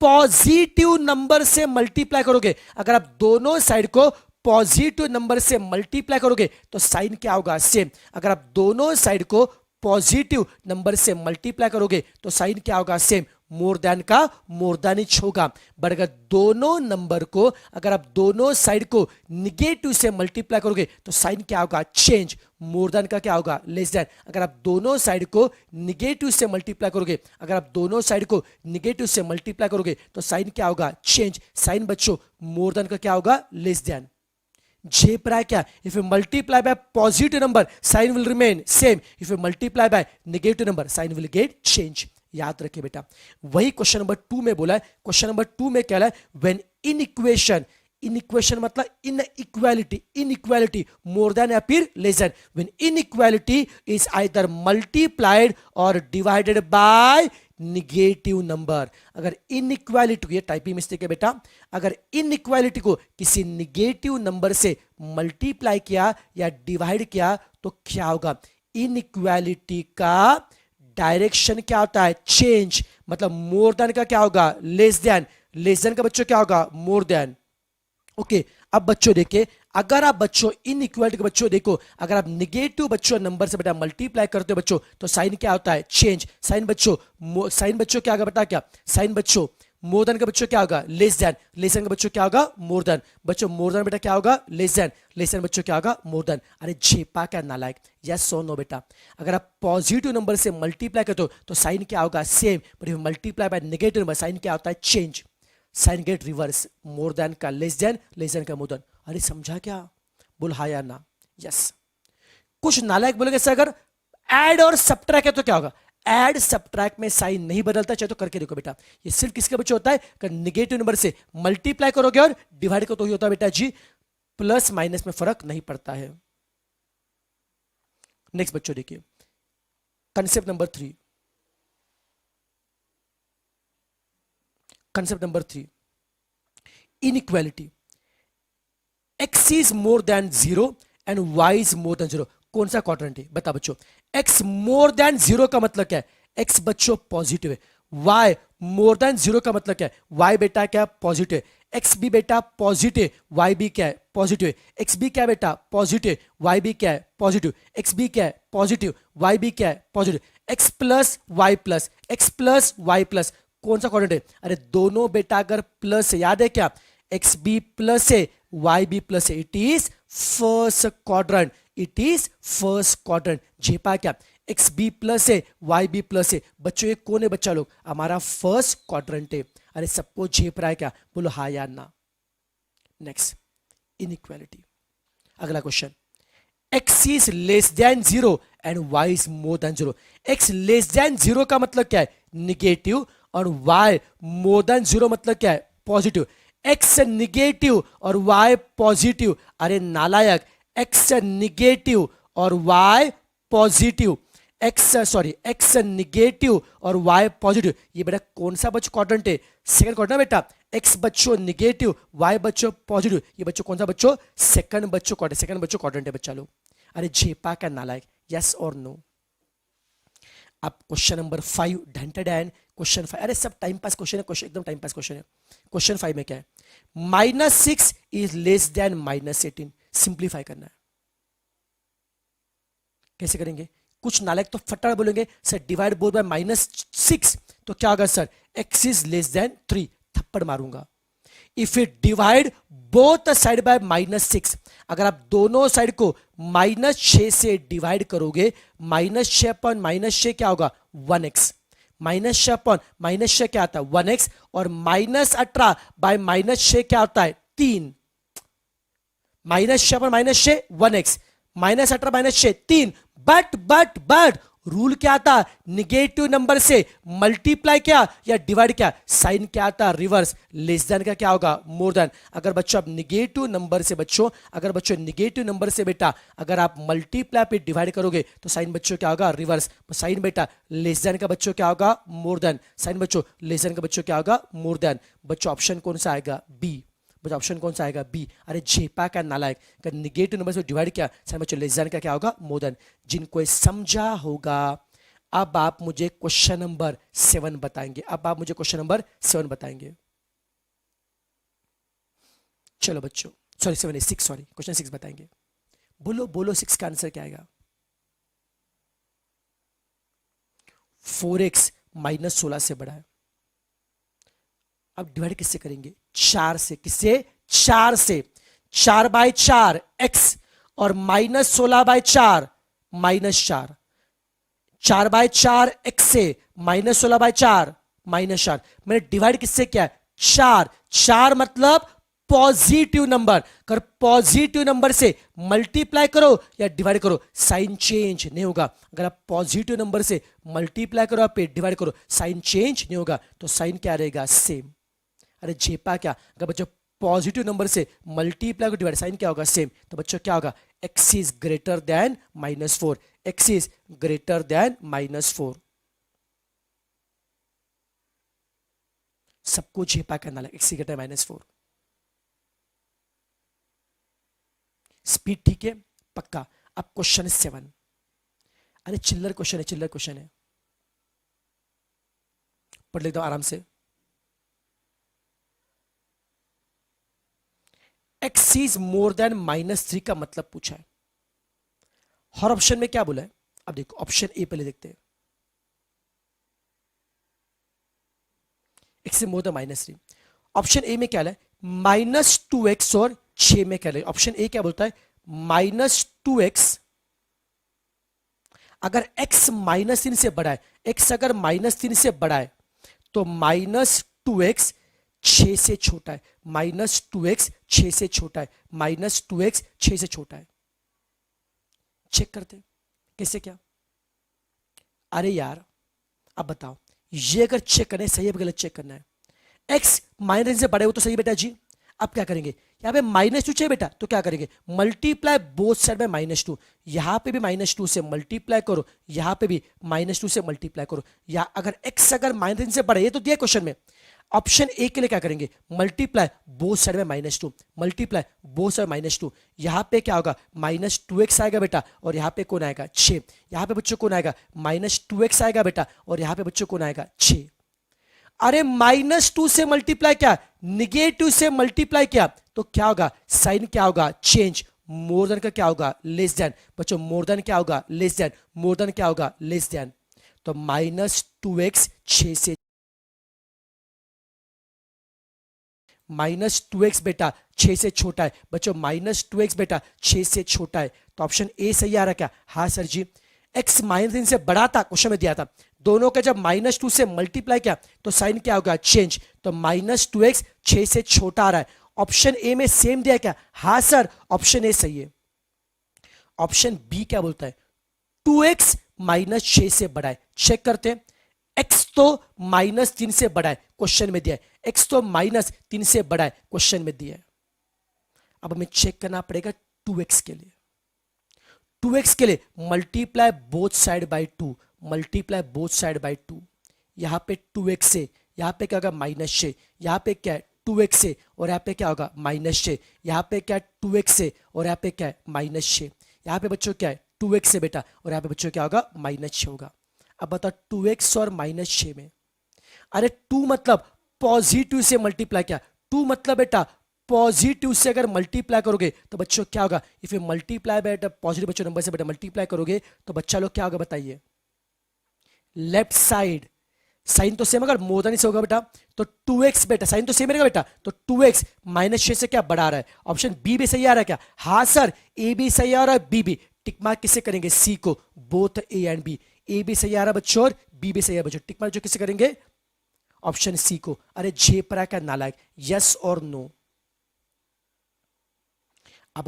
पॉजिटिव नंबर से मल्टीप्लाई करोगे, अगर आप दोनों साइड को पॉजिटिव नंबर से मल्टीप्लाई करोगे तो साइन क्या होगा? सेम। अगर आप दोनों साइड को पॉजिटिव नंबर से मल्टीप्लाई करोगे तो साइन क्या होगा? सेम। मोर देन का मोर देन ही होगा। बट अगर दोनों नंबर को, अगर आप दोनों साइड को निगेटिव से मल्टीप्लाई करोगे तो साइन क्या होगा? चेंज। मोर देन का क्या होगा? Less then. अगर आप दोनों साइड को निगेटिव से मल्टीप्लाई करोगे, अगर आप दोनों साइड को निगेटिव से मल्टीप्लाई करोगे तो साइन क्या होगा? चेंज। साइन बच्चों मोर देन का क्या होगा? Less than. झेप रहा है क्या? If you multiply by positive number sign will remain same, if you multiply by negative number sign will get change. याद रखिए बेटा, वही क्वेश्चन नंबर 2 में बोला है। क्वेश्चन नंबर 2 में क्या है? When inequation, inequation मतलब inequality, inequality more than appear less than, when inequality is either multiplied or divided by negative number. अगर इनइक्वालिटी को, ये टाइपिंग मिस्टेक है बेटा, अगर इनइक्वालिटी को किसी निगेटिव नंबर से मल्टीप्लाई किया या डिवाइड किया तो क्या होगा? इनइक्वालिटी का डायरेक्शन क्या होता है? चेंज। मतलब मोर देन का क्या होगा? Less then. लेस देन का बच्चों क्या होगा? More than. ओके अब बच्चों देखिए, अगर आप बच्चों इन इक्वालिटी के बच्चों देखो, अगर आप निगेटिव बच्चों नंबर से बेटा मल्टीप्लाई करते हो बच्चों तो साइन क्या होता है? चेंज। साइन बच्चों क्या होगा? बता क्या साइन बच्चों? मोर देन का बच्चों क्या होगा? Less then. लेस देन का बच्चों क्या होगा? More than. बच्चों मोर देन बेटा क्या होगा? Less then. लेस देन बच्चों क्या होगा? More than. अरे झेपा क्या नालायक? यस सो नो बेटा, अगर आप पॉजिटिव नंबर से मल्टीप्लाई करते हो तो साइन क्या होगा? Same. But if multiply by negative number sign क्या होता है? Change. Sign get reverse. More than का लेस देन का मोर देन। अरे समझा क्या? बोल हाँ या ना? यस। कुछ नालायक बोलेंगे सर अगर ऐड और सब्ट्रैक्ट है तो क्या होगा? ऐड सब्ट्रैक्ट में साइन नहीं बदलता, चाहे तो करके देखो बेटा। ये सिर्फ किसके बच्चे होता है? कि निगेटिव नंबर से मल्टीप्लाई करोगे और डिवाइड करो तो ही होता है बेटा जी, प्लस माइनस में फर्क नहीं पड़ता है। नेक्स्ट बच्चों देखिए, concept number 3। Concept number 3, inequality. x is more than 0 and y is more than 0। कौन सा क्वाड्रेंट है? बता बच्चों। x मोर देन 0 का मतलब क्या है? x बच्चों पॉजिटिव है, y मोर देन 0 का मतलब क्या है, y बेटा क्या पॉजिटिव है, एक्स भी बेटा पॉजिटिव, वाई भी क्या है पॉजिटिव है, एक्स भी क्या बेटा पॉजिटिव, वाई भी क्या है पॉजिटिव, एक्स भी क्या है पॉजिटिव, वाई भी क्या है positive, x plus y plus, x plus y plus, कौन सा क्वाड्रेंट है, अरे दोनों बेटा अगर प्लस है, याद है क्या, एक्स बी प्लस है वाई बी प्लस है, it is first quadrant, it is first quadrant, झेपा क्या, एक्स बी प्लस है वाई बी प्लस है, बच्चों ये कौन है बच्चा लोग, हमारा फर्स्ट क्वाड्रेंट है, अरे सबको झेप रहा है क्या, बोलो हाँ या ना। नेक्स्ट इनइक्वालिटी, अगला question, x is less than 0 and y is more than 0, x less than 0 का मतलब क्या है निगेटिव, और y मोर देन 0 मतलब क्या है पॉजिटिव, x निगेटिव और y पॉजिटिव, अरे नालायक, x निगेटिव और y पॉजिटिव, x निगेटिव और y पॉजिटिव, ये बेटा कौन सा बच्चों क्वाड्रेंट है, सेकंड क्वाड्रेंट बेटा, x बच्चों निगेटिव y बच्चों पॉजिटिव, ये बच्चों कौन सा बच्चों सेकंड बच्चों क्वाड्रेंट, सेकंड बच्चों क्वाड्रेंट है बच्चा लोग, अरे झेपा का नालायक, यस और नो। अब क्वेश्चन नंबर 5 ढंटा डैन, क्वेश्चन 5, अरे सब टाइम पास क्वेश्चन है, क्वेश्चन एकदम टाइम पास क्वेश्चन है। क्वेश्चन 5 में क्या है, -6 इज लेस देन -18, सिंप्लीफाई करना है, कैसे करेंगे, कुछ नालायक तो फटाफट बोलेंगे सर डिवाइड बोथ बाय -6, तो क्या होगा sir, x is less than 3, थप्पड़ मारूंगा। If you divide both side by -6, अगर आप दोनों साइड को -6 से डिवाइड करोगे, -6 अपॉन -6 क्या होगा 1x, -6 अपॉन -6 क्या आता है 1x, और -18 बाय -6 क्या होता है 3, -6 अपॉन -6 1x, -18 -6 3, बट रूल क्या आता, निगेटिव नंबर से मल्टीप्लाई क्या या डिवाइड क्या, साइन क्या आता रिवर्स, लेस देन का क्या होगा मोर देन, अगर बच्चों आप निगेटिव नंबर से बच्चों, अगर बच्चों निगेटिव नंबर से बेटा अगर आप मल्टीप्लाई पे डिवाइड करोगे तो साइन बच्चों क्या होगा रिवर्स, साइन बेटा लेस देन का बच्चों क्या होगा मोर देन, साइन बच्चों लेस देन का बच्चों क्या होगा मोर देन, बच्चों ऑप्शन कौन सा आएगा बी, बच्चों ऑप्शन कौन सा आएगा बी, अरे झेपा का नालायक, अगर निगेटिव नंबर से डिवाइड किया साइन बच्चों लेस देन का क्या होगा मोर देन, जिनको समझा होगा अब आप मुझे क्वेश्चन नंबर 7 बताएंगे, अब आप मुझे क्वेश्चन नंबर 7 बताएंगे, चलो बच्चों, सॉरी 7 6, सॉरी क्वेश्चन 6 बताएंगे, बोलो बोलो 6 का आंसर क्या आएगा, 4x -16 से बड़ा है, अब डिवाइड किससे करेंगे 4 से, किससे 4 से, 4/4 x और -16/4 -4, 4/4 x से -16/4 -4, मैंने डिवाइड किससे किया है 4, 4 मतलब पॉजिटिव नंबर, कर पॉजिटिव नंबर से मल्टीप्लाई करो या डिवाइड करो साइन चेंज नहीं होगा, अगर आप पॉजिटिव नंबर से मल्टीप्लाई करो आप डिवाइड करो साइन चेंज नहीं होगा, तो साइन क्या रहेगा सेम, अरे झेपा क्या, अगर बच्चों पॉजिटिव नंबर से मल्टीप्लाई को डिवाइड साइन क्या होगा सेम, तो बच्चों क्या होगा x is greater than -4, x is greater than -4, सबको झेपा करना लगा x ग्रेटर -4, स्पीड ठीक है पक्का। अब क्वेश्चन 7, अरे चिल्लर क्वेश्चन है, चिल्लर क्वेश्चन है, पढ़ लेता हूं आराम से, x इज मोर देन -3 का मतलब पूछा है, हर ऑप्शन में क्या बोला है, अब देखो ऑप्शन ए पहले देखते हैं, x से मोर देन -3, ऑप्शन ए में क्या है -2x और 6 में क्या है, ऑप्शन ए क्या बोलता है -2x, अगर x -3 से बड़ा है, x अगर -3 से बड़ा है तो -2x 6 से छोटा है, -2x 6 से छोटा है, -2x 6 से छोटा है, चेक करते हैं कैसे क्या, अरे यार अब बताओ ये अगर चेक करना है सही है गलत चेक करना है, x -3 से बड़ा है वो तो सही बेटा जी, अब क्या करेंगे यहाँ पे -2 चाहिए बेटा तो क्या करेंगे मल्टीप्लाई बोथ साइड में -2, यहां पे भी -2 से मल्टीप्लाई करो, यहां पे भी -2 से मल्टीप्लाई करो, या अगर x अगर -3 से बड़ा है, ये तो दिया क्वेश्चन में, ऑप्शन ए के लिए क्या करेंगे मल्टीप्लाई बोथ साइड में -2, मल्टीप्लाई बोथ साइड -2, यहां पे क्या होगा -2x आएगा बेटा और यहां पे कौन आएगा 6, यहां पे बच्चों कौन आएगा -2x आएगा बेटा और यहां पे बच्चों कौन आएगा 6, अरे -2 से मल्टीप्लाई क्या, निगेटिव से मल्टीप्लाई क्या, तो क्या होगा, साइन क्या होगा, चेंज, मोर देन का क्या होगा, लेस देन, बच्चों मोर देन क्या होगा, लेस देन, मोर देन क्या होगा, लेस देन। तो -2x 6 से, -2x बेटा 6 से छोटा है, बच्चों -2x बेटा 6 से छोटा है, तो ऑप्शन ए सही आ रहा क्या, हाँ सर जी। x -3 से बड़ा था, क्वेश्चन में दिया था, दोनों का जब -2 से मल्टीप्लाई किया तो साइन क्या होगा, चेंज, तो -2x 6 से छोटा आ रहा है। ऑप्शन ए में सेम दिया क्या, हाँ सर, ऑप्शन ए सही है। ऑप्शन बी क्या बोलता है, 2x -6 से बड़ा है, चेक करते हैं। x तो -3 से बड़ा है, क्वेश्चन में दिया है, x तो -3 से बड़ा है, क्वेश्चन में दिया है। अब हमें चेक करना पड़ेगा 2x के लिए। 2x के लिए multiply both side by 2, multiply both side by 2। यहां पे 2x से, यहां पे क्या होगा, -6, यहां पे क्या है 2x से, और यहां पे क्या होगा, -6, यहां पे क्या है 2x से, और यहां पे क्या है -6, यहां पे बच्चों क्या है 2x से बेटा, और यहां पे बच्चों क्या होगा, -6 होगा। अब बताओ 2x और -6 में, अरे 2 मतलब पॉजिटिव से मल्टीप्लाई किया, 2 मतलब बेटा पॉजिटिव से अगर मल्टीप्लाई करोगे तो बच्चों क्या होगा, इफ यू मल्टीप्लाई बेटा पॉजिटिव बच्चों नंबर से बेटा मल्टीप्लाई करोगे तो बच्चा लोग क्या होगा बताइए, लेफ्ट साइड साइन तो सेम, अगर मोर देन से होगा बेटा तो 2x बेटा, साइन तो सेम रहेगा बेटा, तो 2x -6 से क्या बढ़ा रहा है। ऑप्शन बी भी सही आ रहा है क्या, हाँ सर, ए भी सही आ रहा है, बी भी। टिक मार्क किससे करेंगे, सी को, बोथ ए एंड बी, ए भी सही आ रहा है बच्चों और बी भी सही है बच्चों, टिक मार्क जो किससे करेंगे, ऑप्शन सी को। अरे झेपरा का नालायक, यस और नो। अब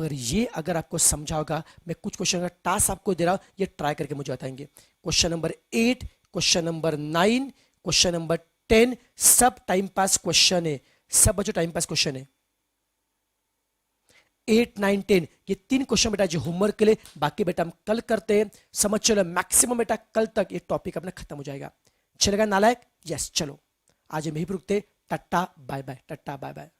अगर आपको समझा होगा, मैं कुछ क्वेश्चन का टास्क आपको दे रहा हूं, ये ट्राई करके मुझे बताएंगे। Question number 8, question number 9, question number 10, सब टाइम पास क्वेश्चन है, सब बच्चों टाइम पास क्वेश्चन है। 8, 9, 10 ये 3 क्वेश्चन बेटा जो होमवर्क के लिए, बाकी बेटा हम कल करते हैं। समझ चलो मैक्सिमम बेटा कल तक ये टॉपिक अपना खत्म हो जाएगा। चलेगा नालायक, यस चलो आज हम यहीं पर रुकते, टट्टा बाय बाय, टट्टा बाय बाय।